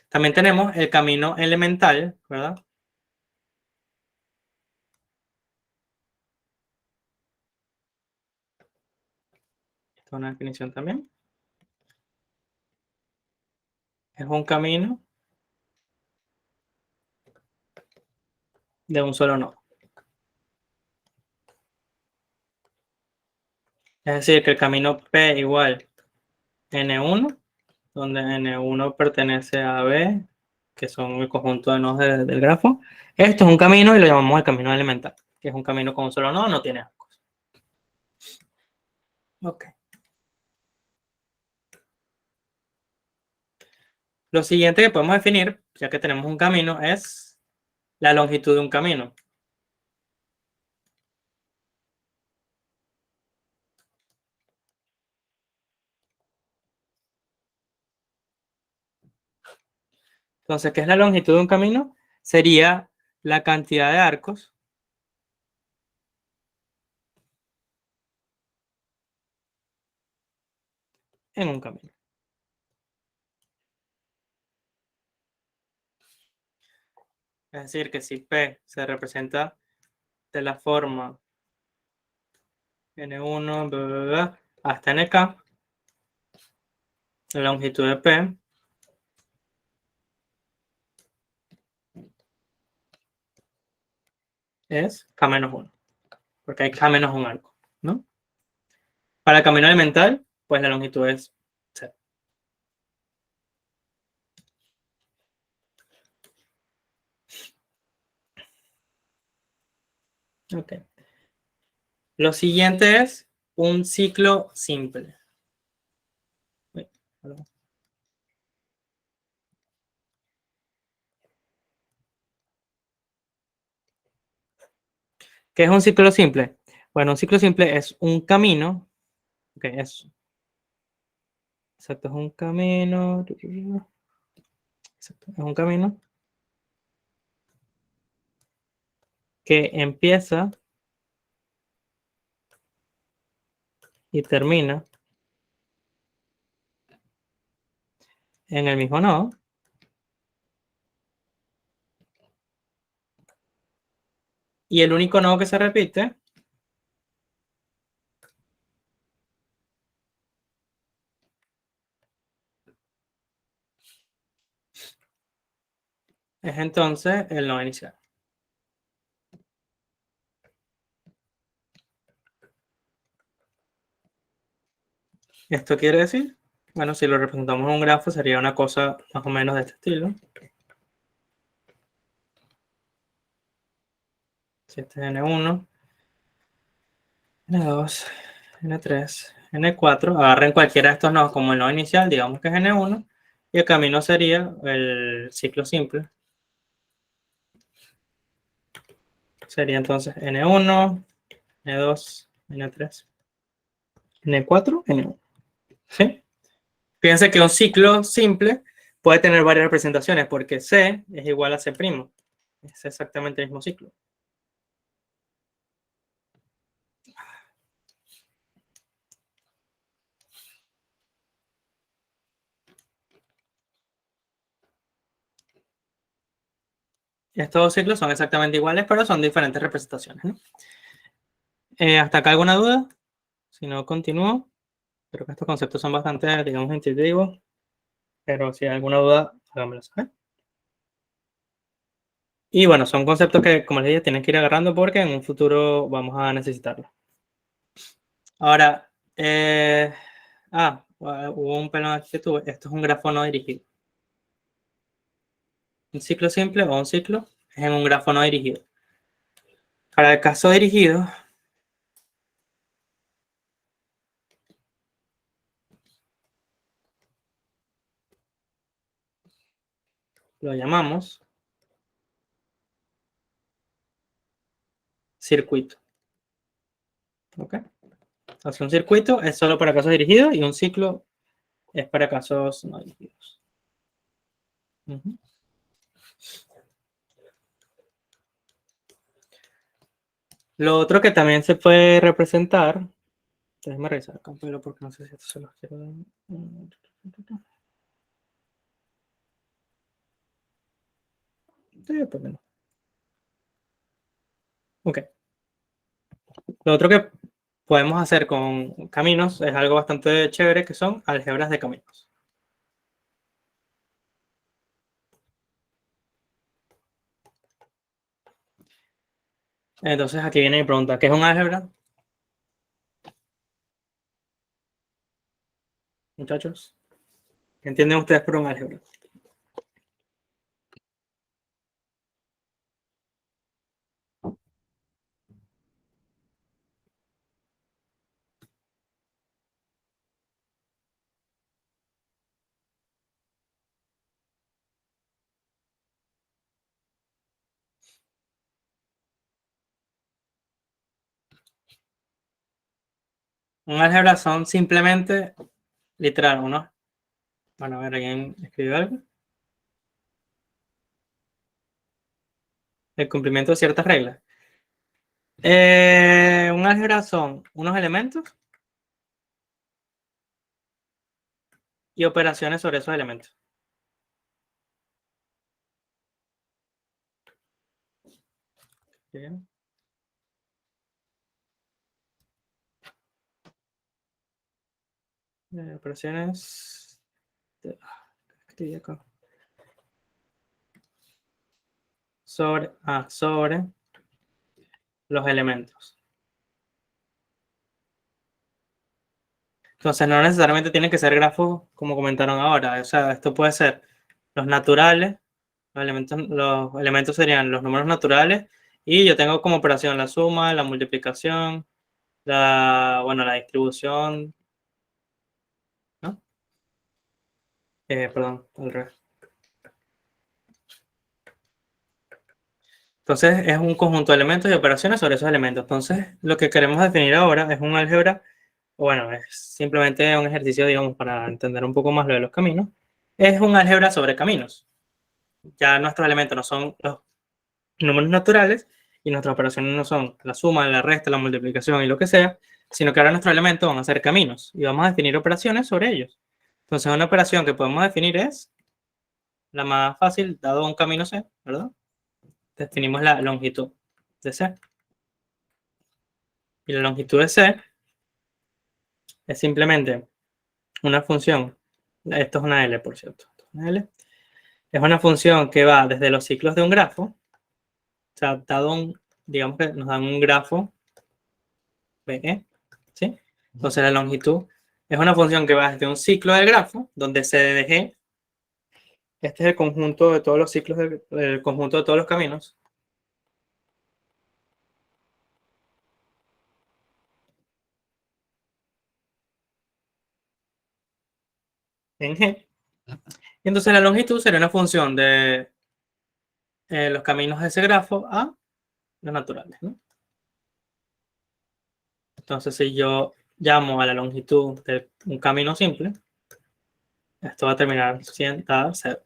También tenemos el camino elemental, ¿verdad? Esta es una definición también. Es un camino de un solo nodo. Es decir, que el camino P igual N1, donde N1 pertenece a B, que son el conjunto de nodos del grafo. Esto es un camino y lo llamamos el camino elemental, que es un camino con un solo nodo, no tiene arcos. Ok. Lo siguiente que podemos definir, ya que tenemos un camino, es la longitud de un camino. Entonces, ¿qué es la longitud de un camino? Sería la cantidad de arcos en un camino. Es decir, que si P se representa de la forma N1 bla, bla, bla, hasta NK, la longitud de P es K-1, porque hay K-1 arco, ¿no? Para el camino elemental, pues la longitud es 0. Ok. Lo siguiente es un ciclo simple. Uy, perdón. ¿Qué es un ciclo simple? Bueno, un ciclo simple es un camino. Ok, eso. Exacto, es un camino. Exacto, es un camino que empieza y termina en el mismo nodo. Y el único nodo que se repite es entonces el nodo inicial. Esto quiere decir, bueno, si lo representamos en un grafo sería una cosa más o menos de este estilo. Si este es N1, N2, N3, N4, agarren cualquiera de estos nodos como el nodo inicial, digamos que es N1, y el camino sería el ciclo simple. Sería entonces N1, N2, N3, N4, N1. ¿Sí? Fíjense que un ciclo simple puede tener varias representaciones porque C es igual a C'. Es exactamente el mismo ciclo. Estos dos ciclos son exactamente iguales, pero son diferentes representaciones, ¿no? ¿Hasta acá alguna duda? Si no, continúo. Creo que estos conceptos son bastante, digamos, intuitivos. Pero si hay alguna duda, háganmelo saber. Y bueno, son conceptos que, como les dije, tienen que ir agarrando porque en un futuro vamos a necesitarlos. Ahora, hubo un pelón aquí que tuve. Esto es un grafo no dirigido. Un ciclo simple o un ciclo es en un grafo no dirigido. Para el caso dirigido, lo llamamos circuito. ¿Ok? Entonces, un circuito es solo para casos dirigidos y un ciclo es para casos no dirigidos. Ujú. Lo otro que también se puede representar, déjenme revisar acá, pero porque no sé si esto se los quiero dar. Sí, pues no. Ok. Lo otro que podemos hacer con caminos es algo bastante chévere, que son álgebras de caminos. Entonces aquí viene mi pregunta, ¿qué es un álgebra? Muchachos, ¿qué entienden ustedes por un álgebra? Un álgebra son simplemente, literal, uno. Bueno, a ver, ¿alguien escribió algo? El cumplimiento de ciertas reglas. Un álgebra son unos elementos y operaciones sobre esos elementos. Bien. Operaciones. Escribí acá. Sobre los elementos. Entonces, no necesariamente tienen que ser grafos como comentaron ahora. O sea, esto puede ser los naturales, los elementos serían los números naturales, y yo tengo como operación la suma, la multiplicación, la distribución, ¿no? Perdón, al revés. Entonces, es un conjunto de elementos y operaciones sobre esos elementos. Entonces, lo que queremos definir ahora es un álgebra, bueno, es simplemente un ejercicio, digamos, para entender un poco más lo de los caminos. Es un álgebra sobre caminos. Ya nuestros elementos no son los números naturales y nuestras operaciones no son la suma, la resta, la multiplicación y lo que sea, sino que ahora nuestros elementos van a ser caminos y vamos a definir operaciones sobre ellos. Entonces, una operación que podemos definir es la más fácil, dado un camino C, ¿verdad? Definimos la longitud de C. Y la longitud de C es simplemente una función. Esto es una L, por cierto. Esto es una L. Es una función que va desde los ciclos de un grafo. O sea, digamos que nos dan un grafo BE, ¿sí? Entonces la longitud es una función que va desde un ciclo del grafo, donde C de G, este es el conjunto de todos los ciclos, el conjunto de todos los caminos. En G. Y entonces la longitud sería una función de los caminos de ese grafo a los naturales, ¿no? Entonces, si yo llamo a la longitud de un camino simple, esto va a terminar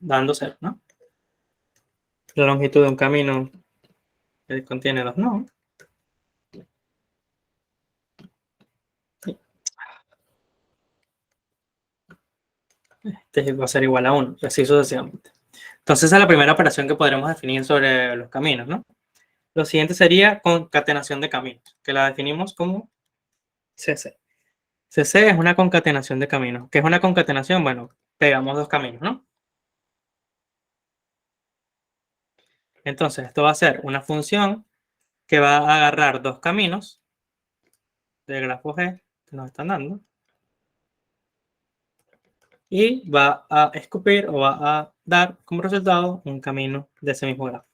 dando 0, ¿no? La longitud de un camino que contiene 2 nodos. Este va a ser igual a 1, y así sucesivamente. Entonces, esa es la primera operación que podremos definir sobre los caminos, ¿no? Lo siguiente sería concatenación de caminos, que la definimos como CC. CC es una concatenación de caminos. ¿Qué es una concatenación? Bueno, pegamos 2 caminos, ¿no? Entonces, esto va a ser una función que va a agarrar 2 caminos del grafo G que nos están dando y va a escupir o va a dar como resultado un camino de ese mismo grafo.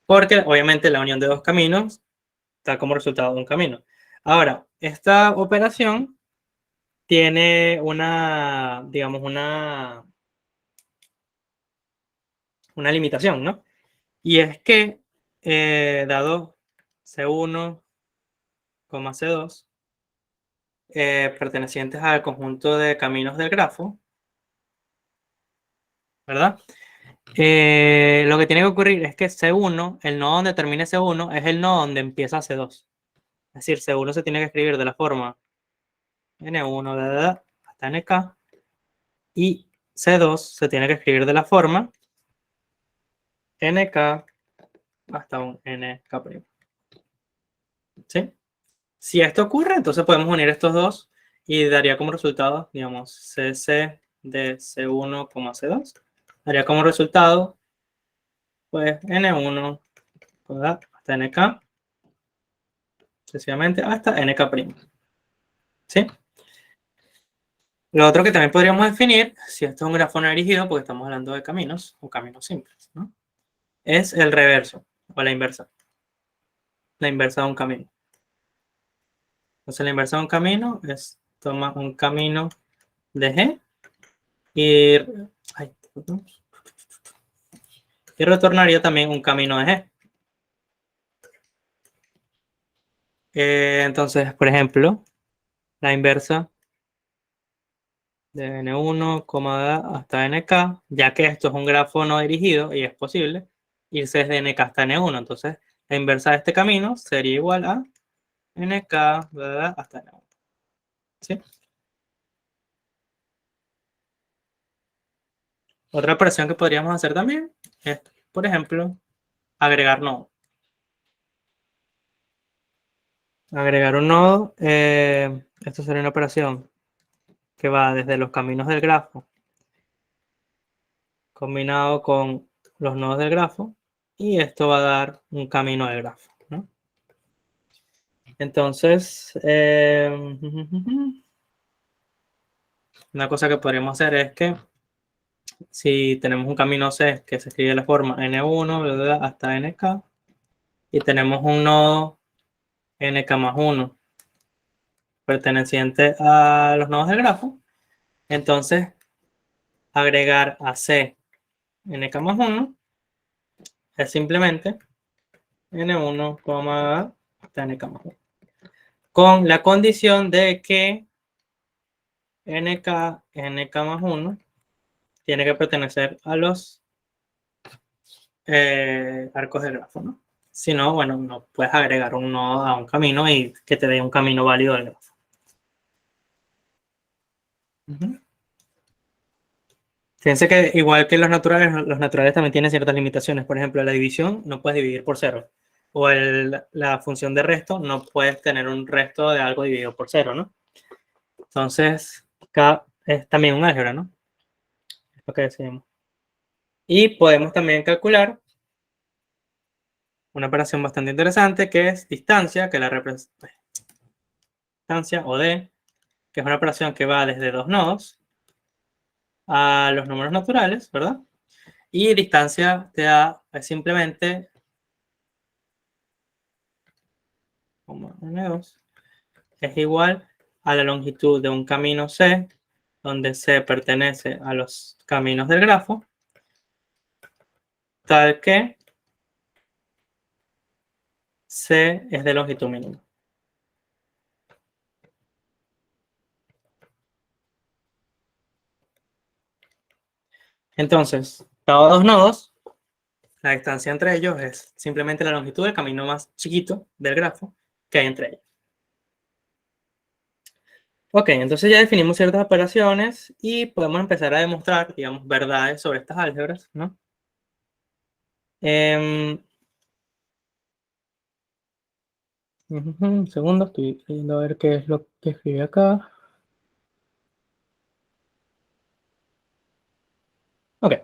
Porque obviamente la unión de 2 caminos da como resultado un camino. Ahora, esta operación tiene una, digamos, una limitación, ¿no? Y es que, dado C1, C2, pertenecientes al conjunto de caminos del grafo, ¿verdad? Lo que tiene que ocurrir es que C1, el nodo donde termine C1, es el nodo donde empieza C2. Es decir, C1 se tiene que escribir de la forma N1 hasta NK, y C2 se tiene que escribir de la forma NK hasta un NK'. ¿Sí? Si esto ocurre, entonces podemos unir estos dos y daría como resultado, digamos, CC de C1, C2. Daría como resultado, pues, N1 hasta NK, sucesivamente hasta NK'. ¿Sí? Lo otro que también podríamos definir, si esto es un grafo no dirigido, porque estamos hablando de caminos o caminos simples, ¿no? Es el reverso o la inversa. La inversa de un camino. Entonces, la inversa de un camino es toma un camino de G y, y retornaría también un camino de G. Entonces, por ejemplo, la inversa de N1, hasta NK, ya que esto es un grafo no dirigido y es posible irse desde NK hasta N1. Entonces, la inversa de este camino sería igual a NK hasta N1. ¿Sí? Otra operación que podríamos hacer también es, por ejemplo, agregar nodo. Agregar un nodo, esto sería una operación que va desde los caminos del grafo combinado con los nodos del grafo, y esto va a dar un camino del grafo, ¿no? Entonces, una cosa que podríamos hacer es que si tenemos un camino C que se escribe de la forma N1 hasta NK, y tenemos un nodo NK más 1 perteneciente a los nodos del grafo, entonces agregar a C NK más 1 es simplemente N1, hasta NK más 1. Con la condición de que NK más 1 tiene que pertenecer a los arcos del grafo, ¿no? Si no, bueno, no puedes agregar un nodo a un camino y que te dé un camino válido del grafo. Fíjense que igual que los naturales también tienen ciertas limitaciones. Por ejemplo, la división no puedes dividir por 0. O la función de resto no puedes tener un resto de algo dividido por 0, ¿no? Entonces, K es también un álgebra, ¿no? Es lo que decimos. Y podemos también calcular una operación bastante interesante que es distancia, que la representa distancia o D, que es una operación que va desde dos nodos a los números naturales, ¿verdad? Y distancia te da simplemente como N2 es igual a la longitud de un camino C, donde C pertenece a los caminos del grafo, tal que C es de longitud mínima. Entonces, cada dos nodos, la distancia entre ellos es simplemente la longitud del camino más chiquito del grafo que hay entre ellos. Ok, entonces ya definimos ciertas operaciones y podemos empezar a demostrar, digamos, verdades sobre estas álgebras, ¿no? Un segundo, estoy viendo a ver qué es lo que escribí acá. Ok.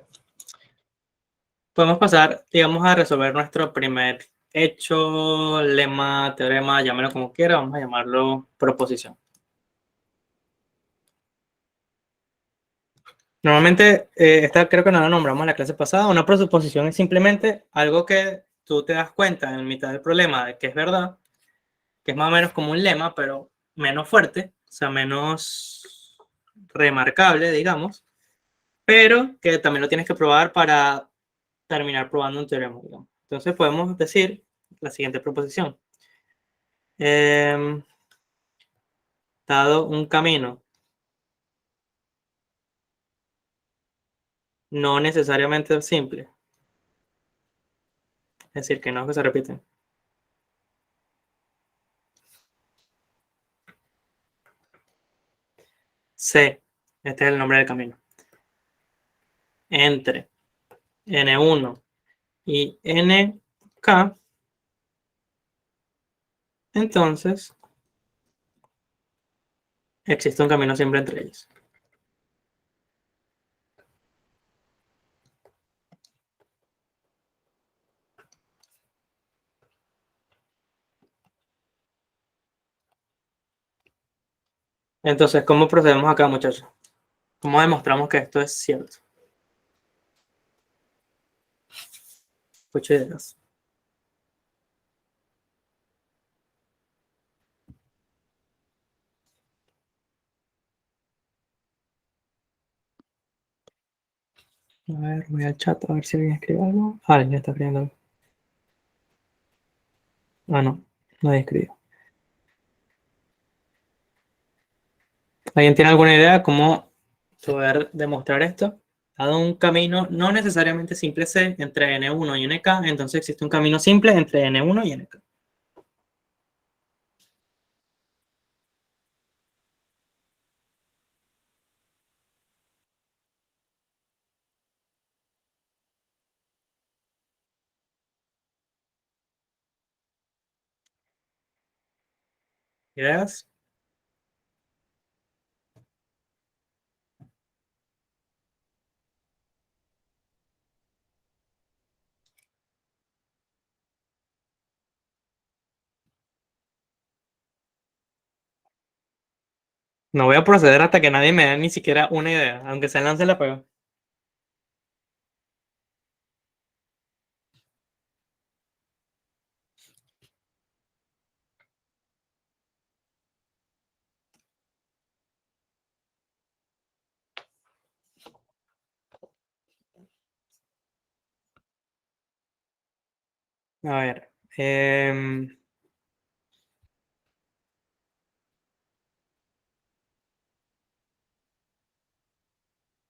Podemos pasar, digamos, a resolver nuestro primer hecho, lema, teorema, llámelo como quiera, vamos a llamarlo proposición. Normalmente, esta creo que no la nombramos en la clase pasada, una proposición es simplemente algo que tú te das cuenta en mitad del problema de que es verdad, que es más o menos como un lema, pero menos fuerte, o sea, menos remarcable, digamos, pero que también lo tienes que probar para terminar probando un teorema, digamos. Entonces podemos decir la siguiente proposición. Dado un camino no necesariamente simple, es decir, que no que se repiten. C, este es el nombre del camino. Entre N1 y NK, entonces existe un camino simple entre ellos. Entonces, ¿cómo procedemos acá, muchachos? ¿Cómo demostramos que esto es cierto? 8 ideas. A ver, voy al chat a ver si alguien escribe algo. Ah, alguien está escribiendo algo. Ah, no, nadie escribió. ¿Alguien tiene alguna idea de cómo poder demostrar esto? Dado un camino no necesariamente simple C entre N1 y NK, entonces existe un camino simple entre N1 y NK. ¿Ideas? No voy a proceder hasta que nadie me dé ni siquiera una idea, aunque se lance la pega. A ver.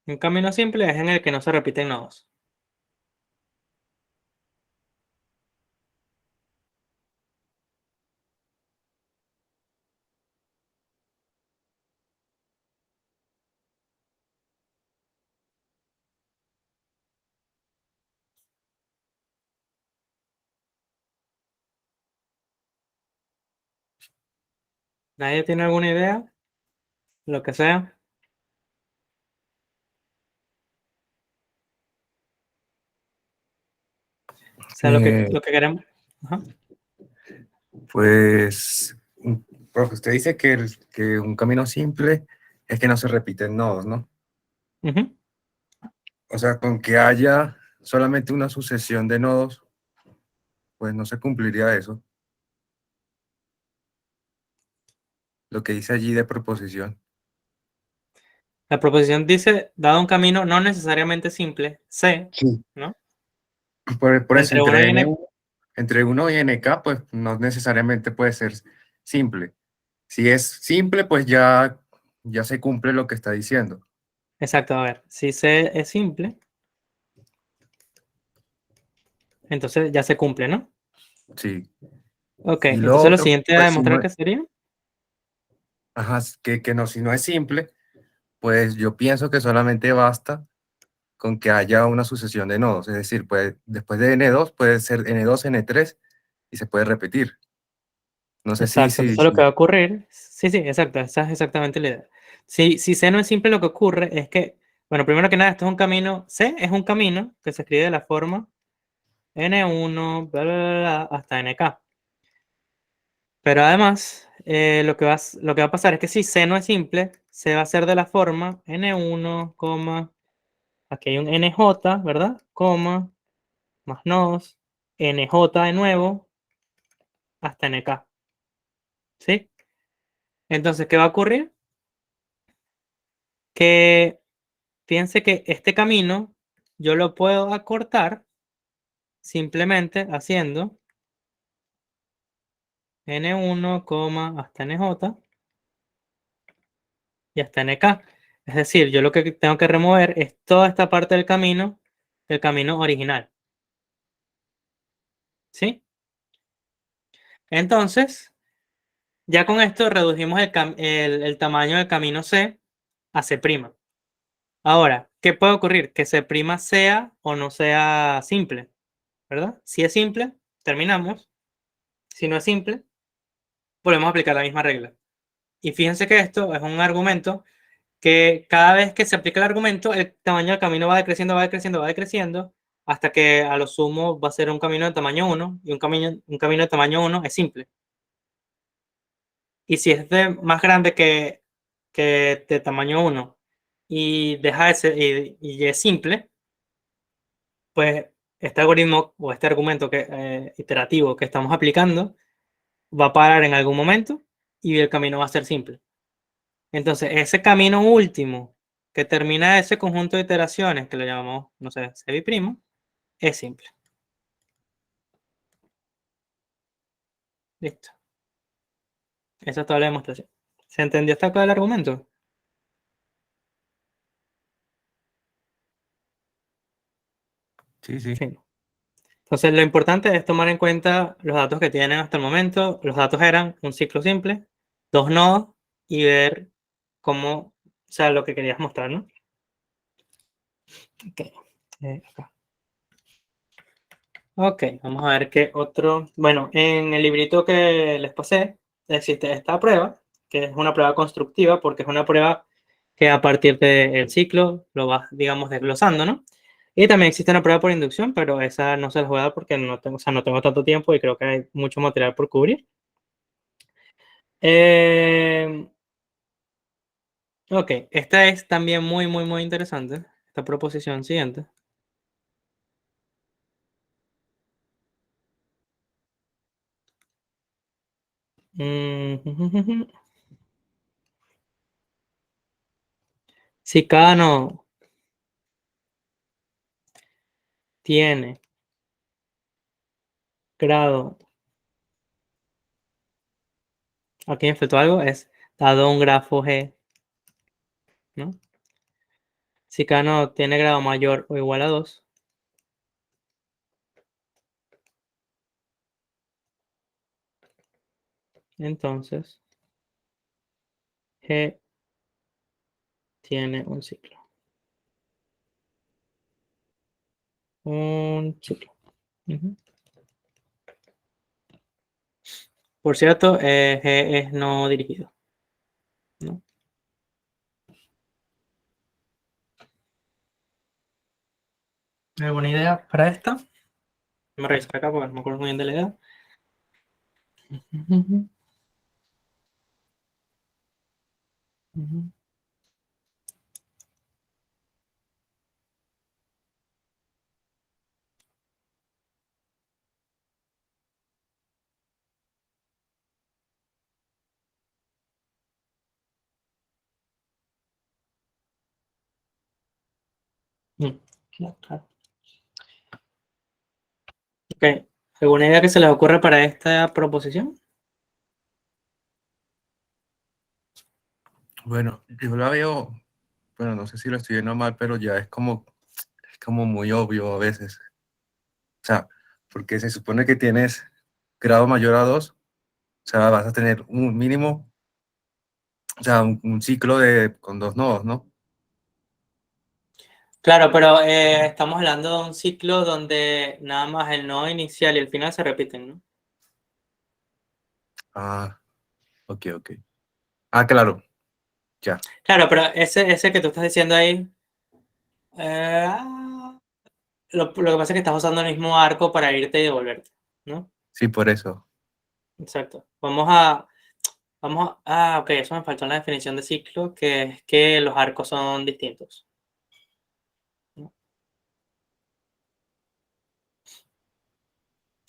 Un camino simple es en el que no se repiten nodos. ¿Nadie tiene alguna idea? Lo que sea. O sea, lo que queremos. Ajá. Pues, profe, usted dice que, que un camino simple es que no se repiten nodos, ¿no? Ujú. O sea, con que haya solamente una sucesión de nodos, pues no se cumpliría eso. Lo que dice allí de proposición. La proposición dice, dado un camino no necesariamente simple, C, Sí. ¿no? Por eso, Entre 1 y N. entre 1 y NK, pues no necesariamente puede ser simple. Si es simple, pues ya se cumple lo que está diciendo. Exacto, a ver, si C es simple, Entonces ya se cumple, ¿no? Sí. Ok, Y lo entonces lo otro, siguiente a pues si demostrar no que es, sería. ajá, que no, si no es simple, pues yo pienso que solamente basta con que haya una sucesión de nodos. Es decir, pues después de N2 puede ser N2, N3 y se puede repetir. No sé Exacto, entonces lo que va si a ocurrir, sí, sí, exacto, esa es exactamente la idea. Si C no es simple, lo que ocurre es que, bueno, primero que nada, esto es un camino, C es un camino que se escribe de la forma N1, bla, bla, bla, bla, hasta NK. Pero además, lo que va a pasar es que si C no es simple, se va a hacer de la forma N1, coma, aquí hay un NJ, ¿verdad? Coma, más nos, NJ de nuevo, hasta NK, ¿sí? Entonces, ¿qué va a ocurrir? Que fíjense que este camino yo lo puedo acortar simplemente haciendo N1, hasta NJ y hasta NK. Es decir, yo lo que tengo que remover es toda esta parte del camino original. ¿Sí? Entonces, ya con esto redujimos el tamaño del camino C a C'. Ahora, ¿qué puede ocurrir? Que C' sea o no sea simple, ¿verdad? Si es simple, terminamos. Si no es simple, volvemos a aplicar la misma regla. Y fíjense que esto es un argumento que cada vez que se aplica el argumento, el tamaño del camino va decreciendo, va decreciendo, va decreciendo, hasta que a lo sumo va a ser un camino de tamaño 1, y un camino de tamaño 1 es simple. Y si es más grande que de tamaño 1 y deja ese y es simple, pues este algoritmo o este argumento iterativo que estamos aplicando va a parar en algún momento y el camino va a ser simple. Entonces, ese camino último que termina ese conjunto de iteraciones, que lo llamamos, no sé, C', es simple. Listo. Esa es toda la demostración. ¿Se entendió hasta acá el argumento? sí, sí. Sí. Entonces, lo importante es tomar en cuenta los datos que tienen hasta el momento. Los datos eran un ciclo simple, 2 nodos y ver cómo, o sea, lo que querías mostrar, ¿no? Ok. Acá. Ok, vamos a ver qué otro. Bueno, en el librito que les pasé existe esta prueba, que es una prueba constructiva, porque es una prueba que a partir del ciclo lo vas, digamos, desglosando, ¿no? Y también existe una prueba por inducción, pero esa no se las voy a dar porque no tengo, o sea, no tengo tanto tiempo y creo que hay mucho material por cubrir. Eh, ok, esta es también muy, muy, muy interesante, esta proposición siguiente. Mm, Si cada nodo tiene grado, aquí me faltó algo, es dado un grafo G, ¿no? Si cada nodo tiene grado mayor o igual a 2, entonces G tiene un ciclo. Un ciclo. Ujú. Por cierto, G es no dirigido, ¿no? ¿Alguna idea para esta? Me revisar acá porque no me acuerdo muy bien de la idea. Ujú, ujú. Mm, claro. Ok, ¿alguna idea que se les ocurra para esta proposición? Bueno, yo la veo, bueno, no sé si lo estoy viendo mal, pero ya es como muy obvio a veces. O sea, porque se supone que tienes grado mayor a 2, o sea, vas a tener un mínimo, o sea, un ciclo con 2 nodos, ¿no? Claro, pero estamos hablando de un ciclo donde nada más el nodo inicial y el final se repiten, ¿no? Ah, ok, ok. Ah, claro, ya. Claro, pero ese que tú estás diciendo ahí, eh, lo que pasa es que estás usando el mismo arco para irte y devolverte, ¿no? Sí, por eso. Exacto. Ok, eso me faltó en la definición de ciclo, que es que los arcos son distintos, ¿no?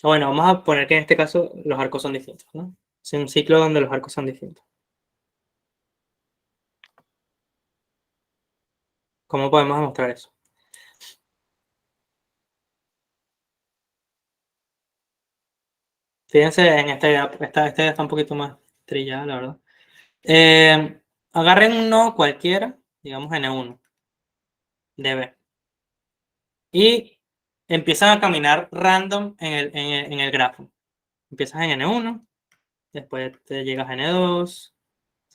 Bueno, vamos a poner que en este caso los arcos son distintos, ¿no? Es un ciclo donde los arcos son distintos. ¿Cómo podemos demostrar eso? Fíjense en esta idea, esta idea está un poquito más trillada, la verdad. Agarren un nodo cualquiera, digamos N1, de B, y empiezan a caminar random en el grafo. Empiezas en N1, después te llegas a N2,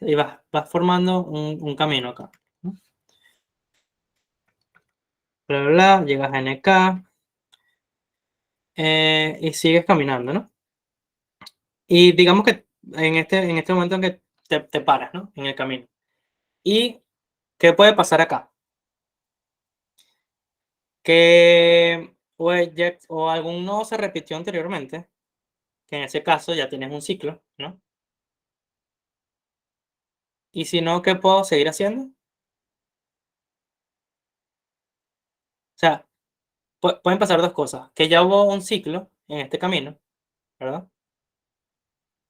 y vas formando un camino acá, ¿no? Bla, bla, bla, llegas a NK, y sigues caminando, ¿no? Y digamos que en este momento en que te paras, ¿no? En el camino. ¿Y qué puede pasar acá? Que o algún nodo se repitió anteriormente, que en ese caso ya tienes un ciclo, ¿no? Y si no, ¿qué puedo seguir haciendo? O sea, pueden pasar dos cosas, que ya hubo un ciclo en este camino, ¿verdad?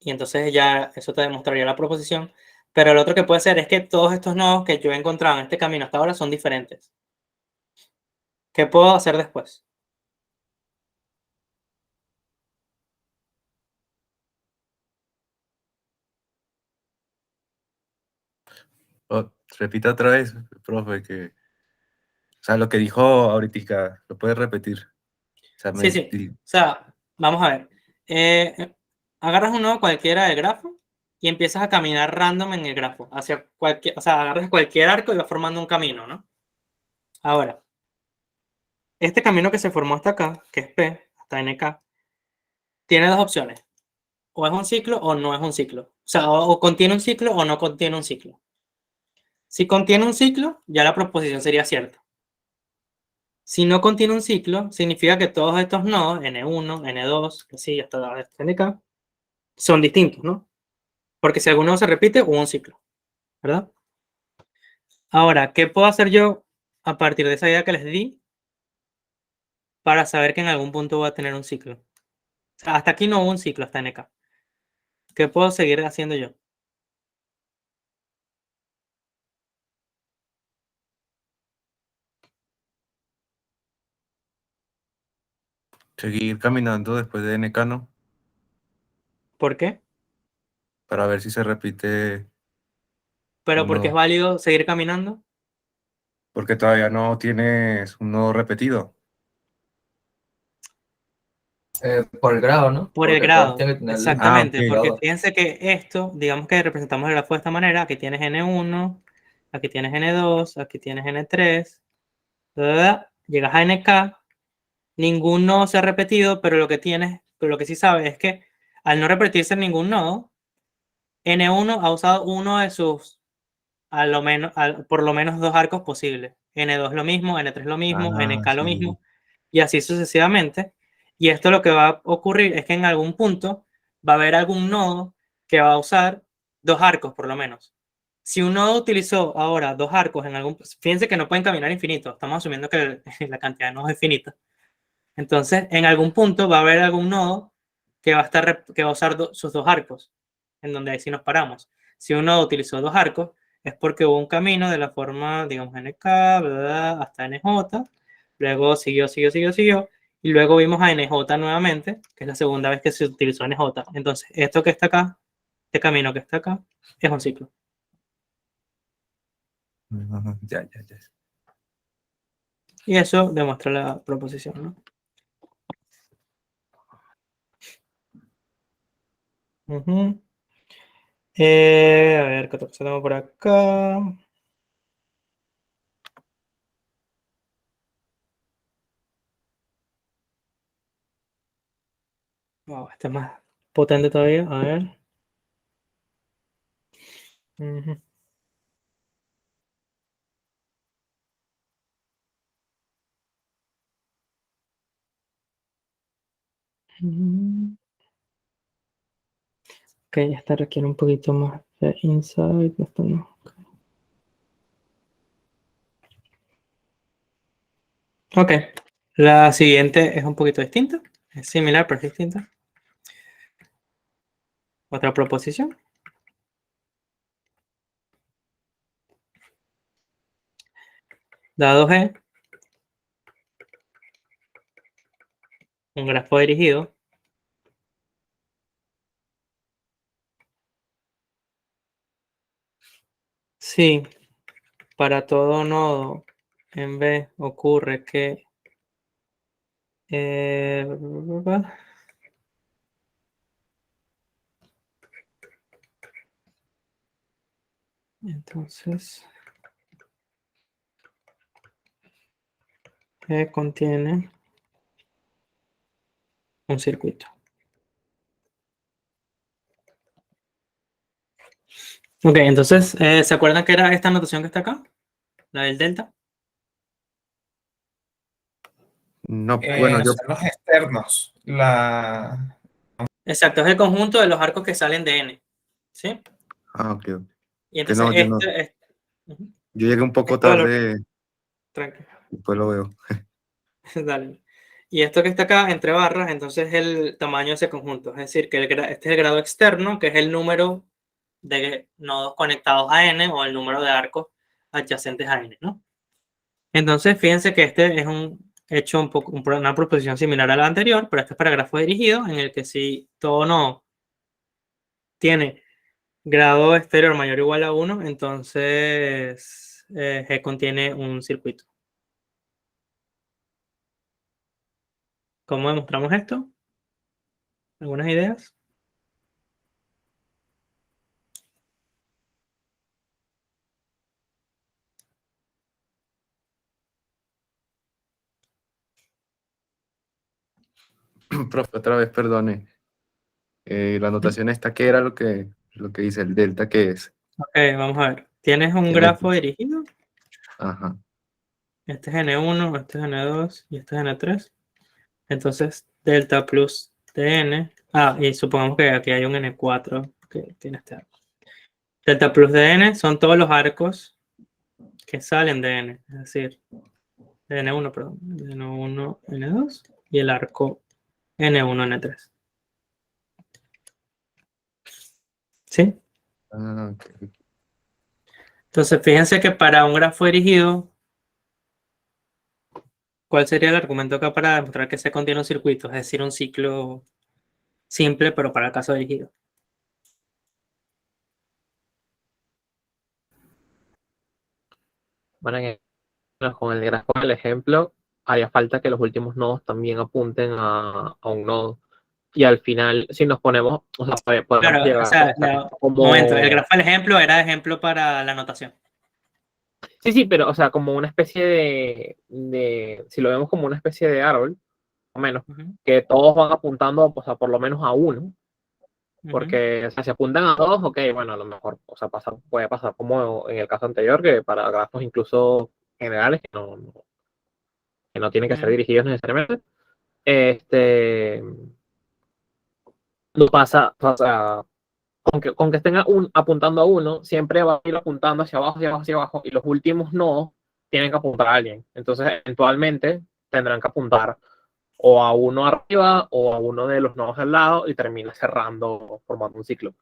Y entonces ya eso te demostraría la proposición, pero lo otro que puede ser es que todos estos nodos que yo he encontrado en este camino hasta ahora son diferentes. ¿Qué puedo hacer después? Oh, repita otra vez, profe, o sea, lo que dijo ahorita, lo puedes repetir. O sea, Sí, sí. O sea, vamos a ver. Agarras un nodo cualquiera del grafo y empiezas a caminar random en el grafo, hacia cualquier, o sea, agarras cualquier arco y vas formando un camino, ¿no? Ahora, este camino que se formó hasta acá, que es P, hasta NK, tiene dos opciones. O es un ciclo o no es un ciclo. O sea, o contiene un ciclo o no contiene un ciclo. Si contiene un ciclo, ya la proposición sería cierta. Si no contiene un ciclo, significa que todos estos nodos, N1, N2, así hasta NK, son distintos, ¿no? Porque si alguno se repite, hubo un ciclo, ¿verdad? Ahora, ¿qué puedo hacer yo a partir de esa idea que les di para saber que en algún punto va a tener un ciclo? O sea, hasta aquí no hubo un ciclo, hasta NK. ¿Qué puedo seguir haciendo yo? seguir caminando después de NK, ¿no? ¿Por qué? Para ver si se repite Pero porque es uno, válido seguir caminando. porque todavía no tienes un nodo repetido. Por el grado, ¿no? Por el Porque todos grado, tienen que tener el mismo Ah, exactamente, ok. porque grado. fíjense que esto, digamos que representamos el grafo de esta manera, aquí tienes N1, aquí tienes N2, aquí tienes N3, llegas a NK, ningún nodo se ha repetido, pero lo que sí sabes es que al no repetirse en ningún nodo, N1 ha usado uno de sus, por lo menos dos arcos posibles, N2 lo mismo, N3 lo mismo, Ah, NK lo sí. mismo, y así sucesivamente. Y esto lo que va a ocurrir es que en algún punto va a haber algún nodo que va a usar dos arcos por lo menos. Si un nodo utilizó ahora dos arcos en algún... Fíjense que no pueden caminar infinito, estamos asumiendo que la cantidad de nodos es finita. Entonces, en algún punto va a haber algún nodo que va a usar sus dos arcos, en donde ahí sí nos paramos. Si un nodo utilizó dos arcos, es porque hubo un camino de la forma, digamos, NK, bla, bla, bla, hasta NJ, luego siguió, y luego vimos a NJ nuevamente, que es la segunda vez que se utilizó NJ. Entonces, esto que está acá, este camino que está acá, es un ciclo. Ajá, ya, ya, ya. Y eso demuestra la proposición, ¿no? Ujú. A ver, ¿qué otra cosa tengo por acá? Wow, este es más potente todavía. A ver. Ujú. Ujú. Ok, esta requiere un poquito más de insight. Esto no. Ok, la siguiente es un poquito distinta. Es similar, pero es distinta. Otra proposición. Dado G, un grafo dirigido. Sí, para todo nodo en B ocurre que eh, entonces G contiene un circuito. Ok, entonces, ¿se acuerdan que era esta notación que está acá? La del delta. No, bueno, yo, Son los externos. Exacto, es el conjunto de los arcos que salen de N. ¿Sí? ok, ok. Y Que entonces no, yo no, ujú, yo llegué un poco este valor, tarde, tranquilo, después lo veo. dale. Y esto que está acá entre barras, entonces es el tamaño de ese conjunto. Es decir, que este es el grado externo, que es el número de nodos conectados a N o el número de arcos adyacentes a N, ¿no? Entonces, fíjense que este es hecho un poco, una proposición similar a la anterior, pero este es para grafo dirigido, en el que si todo nodo tiene grado exterior mayor o igual a 1, entonces G contiene un circuito. ¿Cómo demostramos esto? ¿Algunas ideas? Profe, otra vez, perdone. La anotación esta, ¿qué era lo que dice el delta? ¿Qué es? Ok, vamos a ver. Tienes un ¿Qué me- grafo dirigido. Ajá. Este es N1, este es N2 y este es N3. Entonces, delta plus dn. Ah, y supongamos que aquí hay un N4 que tiene este arco. Delta plus dn son todos los arcos que salen de N. Es decir, de N1, perdón. De N1, N2 y el arco N1, N3. ¿Sí? Ah, ok. Entonces, fíjense que para un grafo dirigido, ¿cuál sería el argumento acá para demostrar que se contiene un circuito? Es decir, un ciclo simple, pero para el caso dirigido. Bueno, con el grafo del ejemplo, haría falta que los últimos nodos también apunten a un nodo. Y al final, si nos ponemos, o sea, podemos Claro, o llegar a sea, pensar momento, el como... grafo del ejemplo era ejemplo para la notación. Sí, sí, pero, o sea, como una especie si lo vemos como una especie de árbol, o menos, Ujú, que todos van apuntando, o sea, por lo menos a uno, ujú, porque, o sea, si apuntan a dos, ok, bueno, a lo mejor, o sea, puede pasar como en el caso anterior, que para grafos incluso generales, que no tienen que ser ujú. dirigidos necesariamente, este, no pasa, o sea, con que estén apuntando a uno, siempre va a ir apuntando hacia abajo, hacia abajo, hacia abajo, y los últimos no tienen que apuntar a alguien. Entonces, eventualmente tendrán que apuntar o a uno arriba o a uno de los nodos al lado y termina cerrando, formando un ciclo.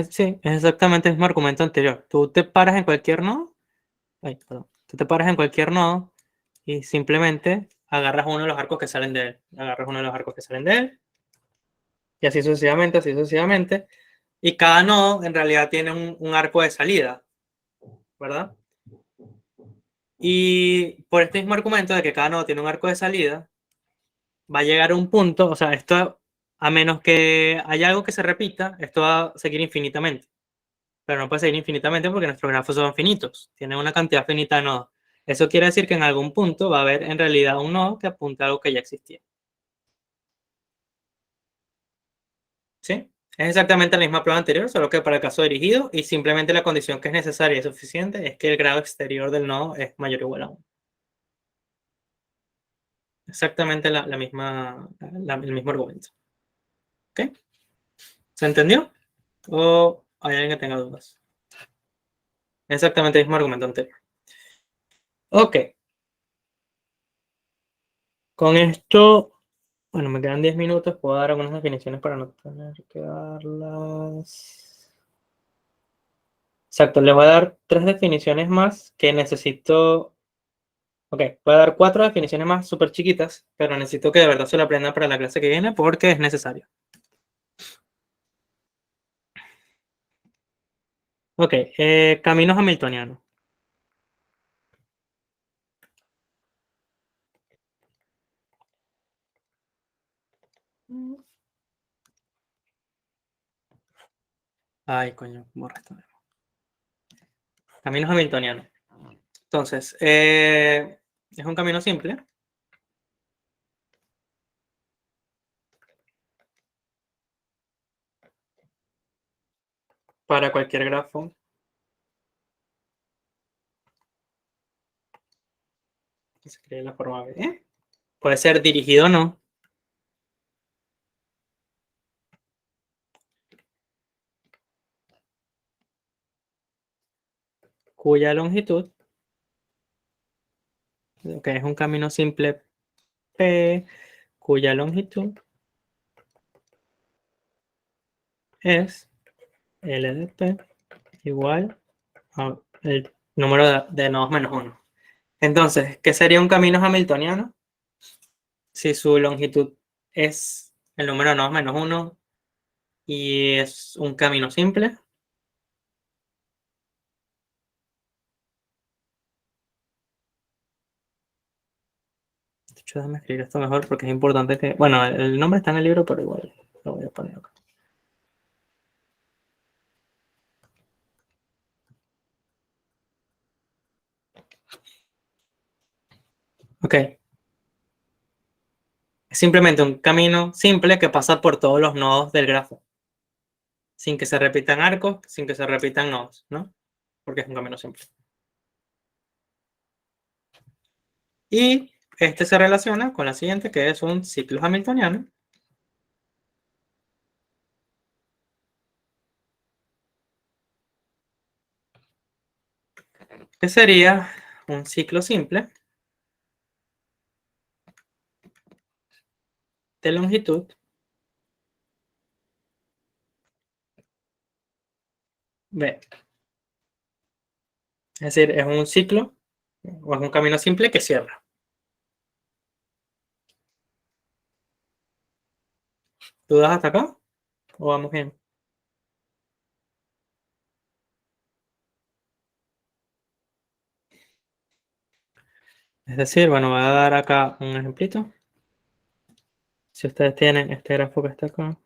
Sí, es exactamente el mismo argumento anterior. Tú te paras en cualquier nodo, ay, perdón, tú te paras en cualquier nodo y simplemente agarras uno de los arcos que salen de él. Agarras uno de los arcos que salen de él y así sucesivamente, así sucesivamente. Y cada nodo en realidad tiene un arco de salida, ¿verdad? Y por este mismo argumento de que cada nodo tiene un arco de salida, va a llegar a un punto, o sea, esto A menos que haya algo que se repita, esto va a seguir infinitamente. Pero no puede seguir infinitamente porque nuestros grafos son finitos, tienen una cantidad finita de nodos. Eso quiere decir que en algún punto va a haber en realidad un nodo que apunte a algo que ya existía. ¿Sí? Es exactamente la misma prueba anterior, solo que para el caso dirigido, y simplemente la condición que es necesaria y suficiente es que el grado exterior del nodo es mayor o igual a 1. Exactamente el mismo argumento. ¿Ok? ¿Se entendió? ¿O hay alguien que tenga dudas? Exactamente el mismo argumento anterior. Ok. Con esto, bueno, me quedan 10 minutos. Puedo dar algunas definiciones para no tener que darlas. Exacto, les voy a dar 3 definiciones más que necesito. Ok, voy a dar 4 definiciones más súper chiquitas, pero necesito que de verdad se lo aprendan para la clase que viene porque es necesario. Ok, caminos hamiltonianos. Ay, coño, borra esto. Caminos hamiltonianos. Entonces, es un camino simple. Para cualquier grafo. Que se cree la forma B. Puede ser dirigido o no. Cuya longitud, que es un camino simple P, cuya longitud es L de P igual al número de nodos menos 1. Entonces, ¿qué sería un camino hamiltoniano? Si su longitud es el número de nodos menos 1 y es un camino simple. De hecho, déjame escribir esto mejor porque es importante que... Bueno, el nombre está en el libro, pero igual lo voy a poner acá. Ok. Es simplemente un camino simple que pasa por todos los nodos del grafo. Sin que se repitan arcos, sin que se repitan nodos, ¿no? Porque es un camino simple. Y este se relaciona con la siguiente, que es un ciclo hamiltoniano. Que sería un ciclo simple de longitud B. Es decir, es un ciclo o es un camino simple que cierra. ¿Dudas hasta acá? ¿O vamos bien? Es decir, bueno, voy a dar acá un ejemplito. Si ustedes tienen este grafo que está acá.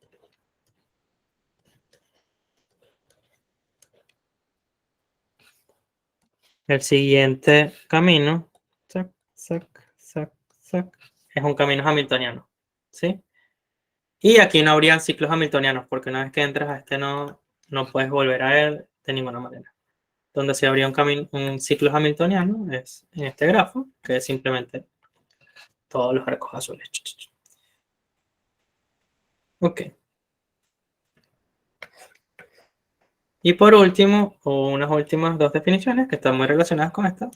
El siguiente camino, sac, sac, sac, sac, es un camino hamiltoniano. ¿Sí? Y aquí no habrían ciclos hamiltonianos, porque una vez que entras a este nodo, no puedes volver a él de ninguna manera. Donde sí habría un ciclo hamiltoniano es en este grafo, que es simplemente todos los arcos azules. Ok. Y por último, unas últimas 2 definiciones que están muy relacionadas con esta.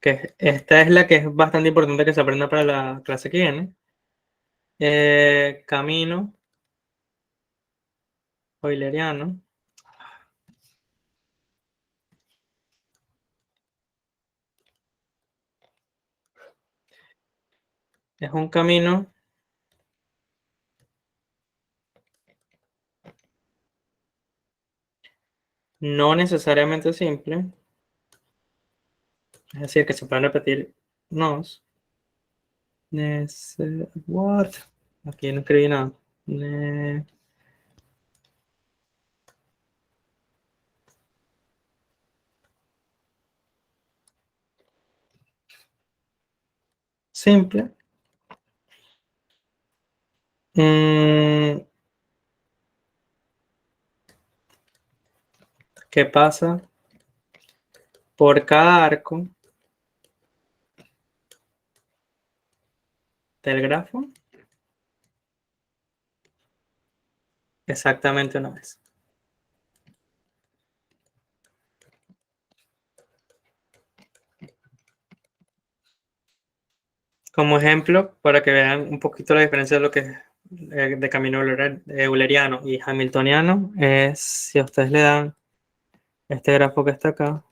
Que esta es la que es bastante importante que se aprenda para la clase que viene. Camino euleriano es un camino no necesariamente simple, es decir, que se pueden repetir nodos, What? Aquí no escribí nada. Simple. ¿Qué pasa por cada arco del grafo? Exactamente una vez. Como ejemplo, para que vean un poquito la diferencia de lo que es de camino euleriano y hamiltoniano, es si a ustedes le dan este grafo que está acá.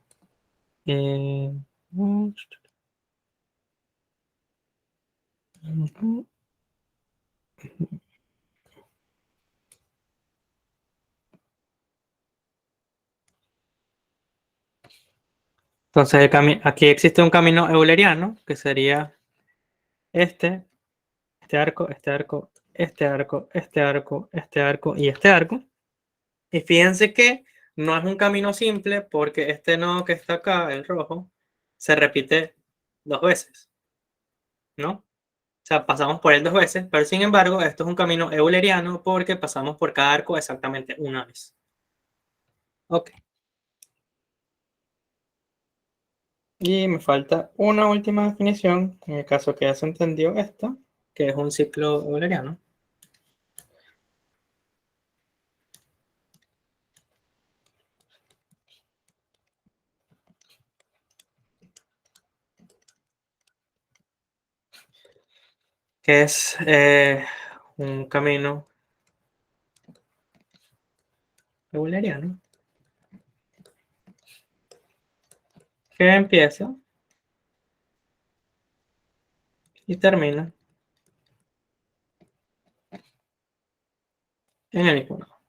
Entonces, aquí existe un camino euleriano, que sería este arco, este arco, este arco, este arco, este arco y este arco. Y fíjense que no es un camino simple porque este nodo que está acá, el rojo, se repite 2 veces, ¿no? O sea, pasamos por él 2 veces, pero sin embargo, esto es un camino euleriano porque pasamos por cada arco exactamente una vez. Ok. Y me falta una última definición, en el caso que ya se entendió esto, que es un ciclo euleriano. Que es un camino euleriano que empieza y termina en el mismo nodo.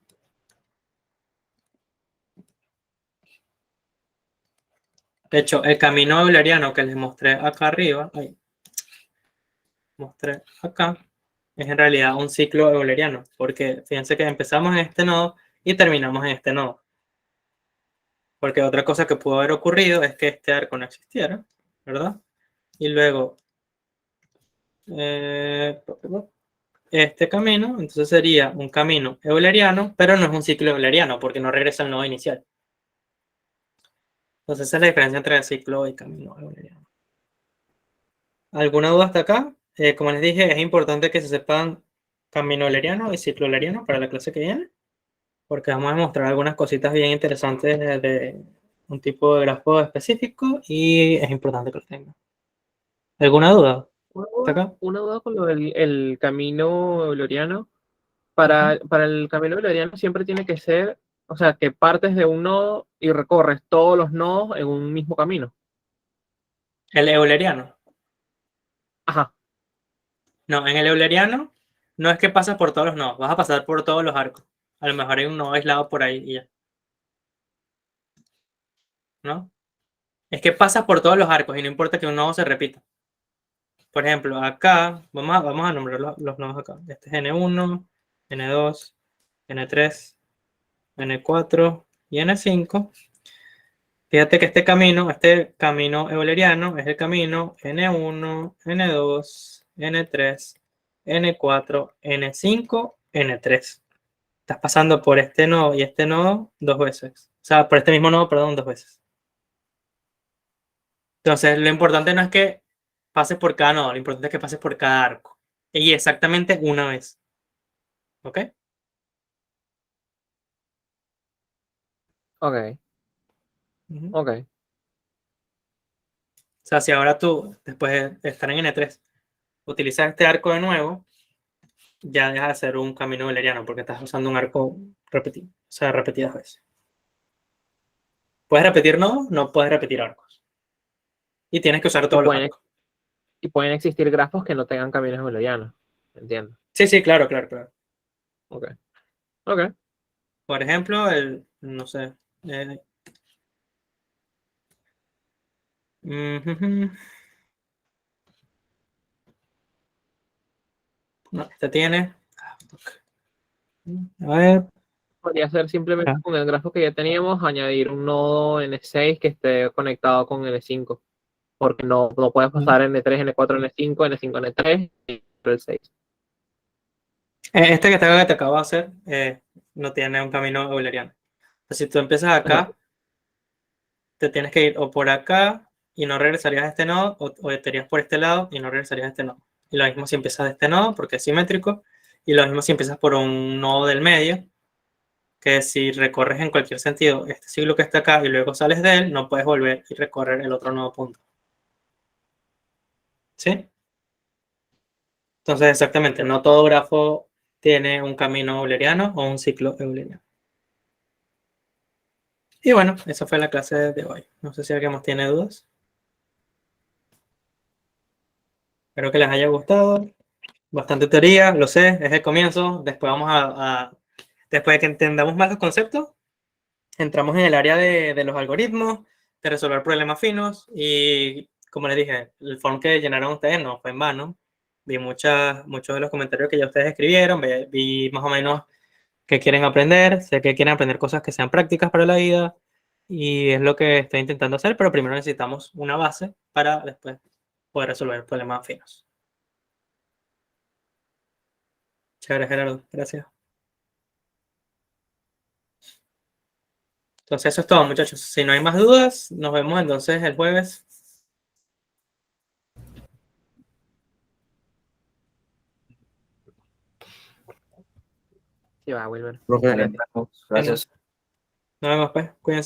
De hecho, el camino euleriano que les mostré acá arriba, mostré acá, es en realidad un ciclo euleriano, porque fíjense que empezamos en este nodo y terminamos en este nodo. Porque otra cosa que pudo haber ocurrido es que este arco no existiera, ¿verdad? Y luego este camino, entonces sería un camino euleriano, pero no es un ciclo euleriano porque no regresa al nodo inicial. Entonces esa es la diferencia entre el ciclo y camino euleriano. ¿Alguna duda hasta acá? Como les dije, es importante que se sepan camino euleriano y ciclo euleriano para la clase que viene, porque vamos a mostrar algunas cositas bien interesantes de un tipo de grafo específico y es importante que lo tengan. ¿Alguna duda hasta acá? Una duda con lo del el camino euleriano. Para el camino euleriano siempre tiene que ser, o sea, que partes de un nodo y recorres todos los nodos en un mismo camino. El euleriano. Ajá, No, en el euleriano no es que pasas por todos los nodos, vas a pasar por todos los arcos. A lo mejor hay un nodo aislado por ahí y ya, ¿no? Es que pasas por todos los arcos y no importa que un nodo se repita. Por ejemplo, acá, vamos a nombrar los nodos acá. Este es N1, N2, N3, N4 y N5. Fíjate que este camino euleriano es el camino N1, N2, N3, N4, N5, N3. Estás pasando por este nodo y este nodo 2 veces. O sea, por este mismo nodo, perdón, 2 veces. Entonces, lo importante no es que pases por cada nodo, lo importante es que pases por cada arco. Y exactamente una vez. ¿Ok? ok, Ujú. ok. O sea, si ahora tú, después de estar en N3, utilizas este arco de nuevo, ya deja de ser un camino euleriano porque estás usando un arco repetido, o sea, repetidas veces. ¿Puedes repetir nodos? No puedes repetir arcos. Y tienes que usar Y todos los pueden, arcos. y pueden existir grafos que no tengan caminos eulerianos. Entiendo. Sí, sí, claro, claro, claro. Ok, ok. Por ejemplo, no sé. eh, ujujú. No, este tiene. A ver. Podría ser simplemente Ah. con el grafo que ya teníamos, añadir un nodo N6 que esté conectado con N5. Porque no puedes pasar N3, N4, N5, N5, N3 y el 6. Este que te acabo de hacer no tiene un camino euleriano. Entonces, si tú empiezas acá, te tienes que ir o por acá y no regresarías a este nodo, o te irías por este lado y no regresarías a este nodo. Y lo mismo si empiezas de este nodo, porque es simétrico, y lo mismo si empiezas por un nodo del medio, que si recorres en cualquier sentido este ciclo que está acá y luego sales de él, no puedes volver y recorrer el otro nodo punto. ¿Sí? Entonces, exactamente, no todo grafo tiene un camino euleriano o un ciclo euleriano. Y bueno, esa fue la clase de hoy. No sé si alguien más tiene dudas. Espero que les haya gustado. Bastante teoría, lo sé, es el comienzo. Después vamos después de que entendamos más los conceptos, entramos en el área de los algoritmos, de resolver problemas finos. Y como les dije, el form que llenaron ustedes no fue en vano. Vi muchos de los comentarios que ya ustedes escribieron, vi más o menos qué quieren aprender. Sé que quieren aprender cosas que sean prácticas para la vida. Y es lo que estoy intentando hacer, pero primero necesitamos una base para después poder resolver problemas finos. Chévere, Gerardo. Gracias. Entonces eso es todo, muchachos. Si no hay más dudas, nos vemos entonces el jueves. Sí, va, Wilmer. Profe, Dale. Gracias. Nos vemos pues. Cuídense.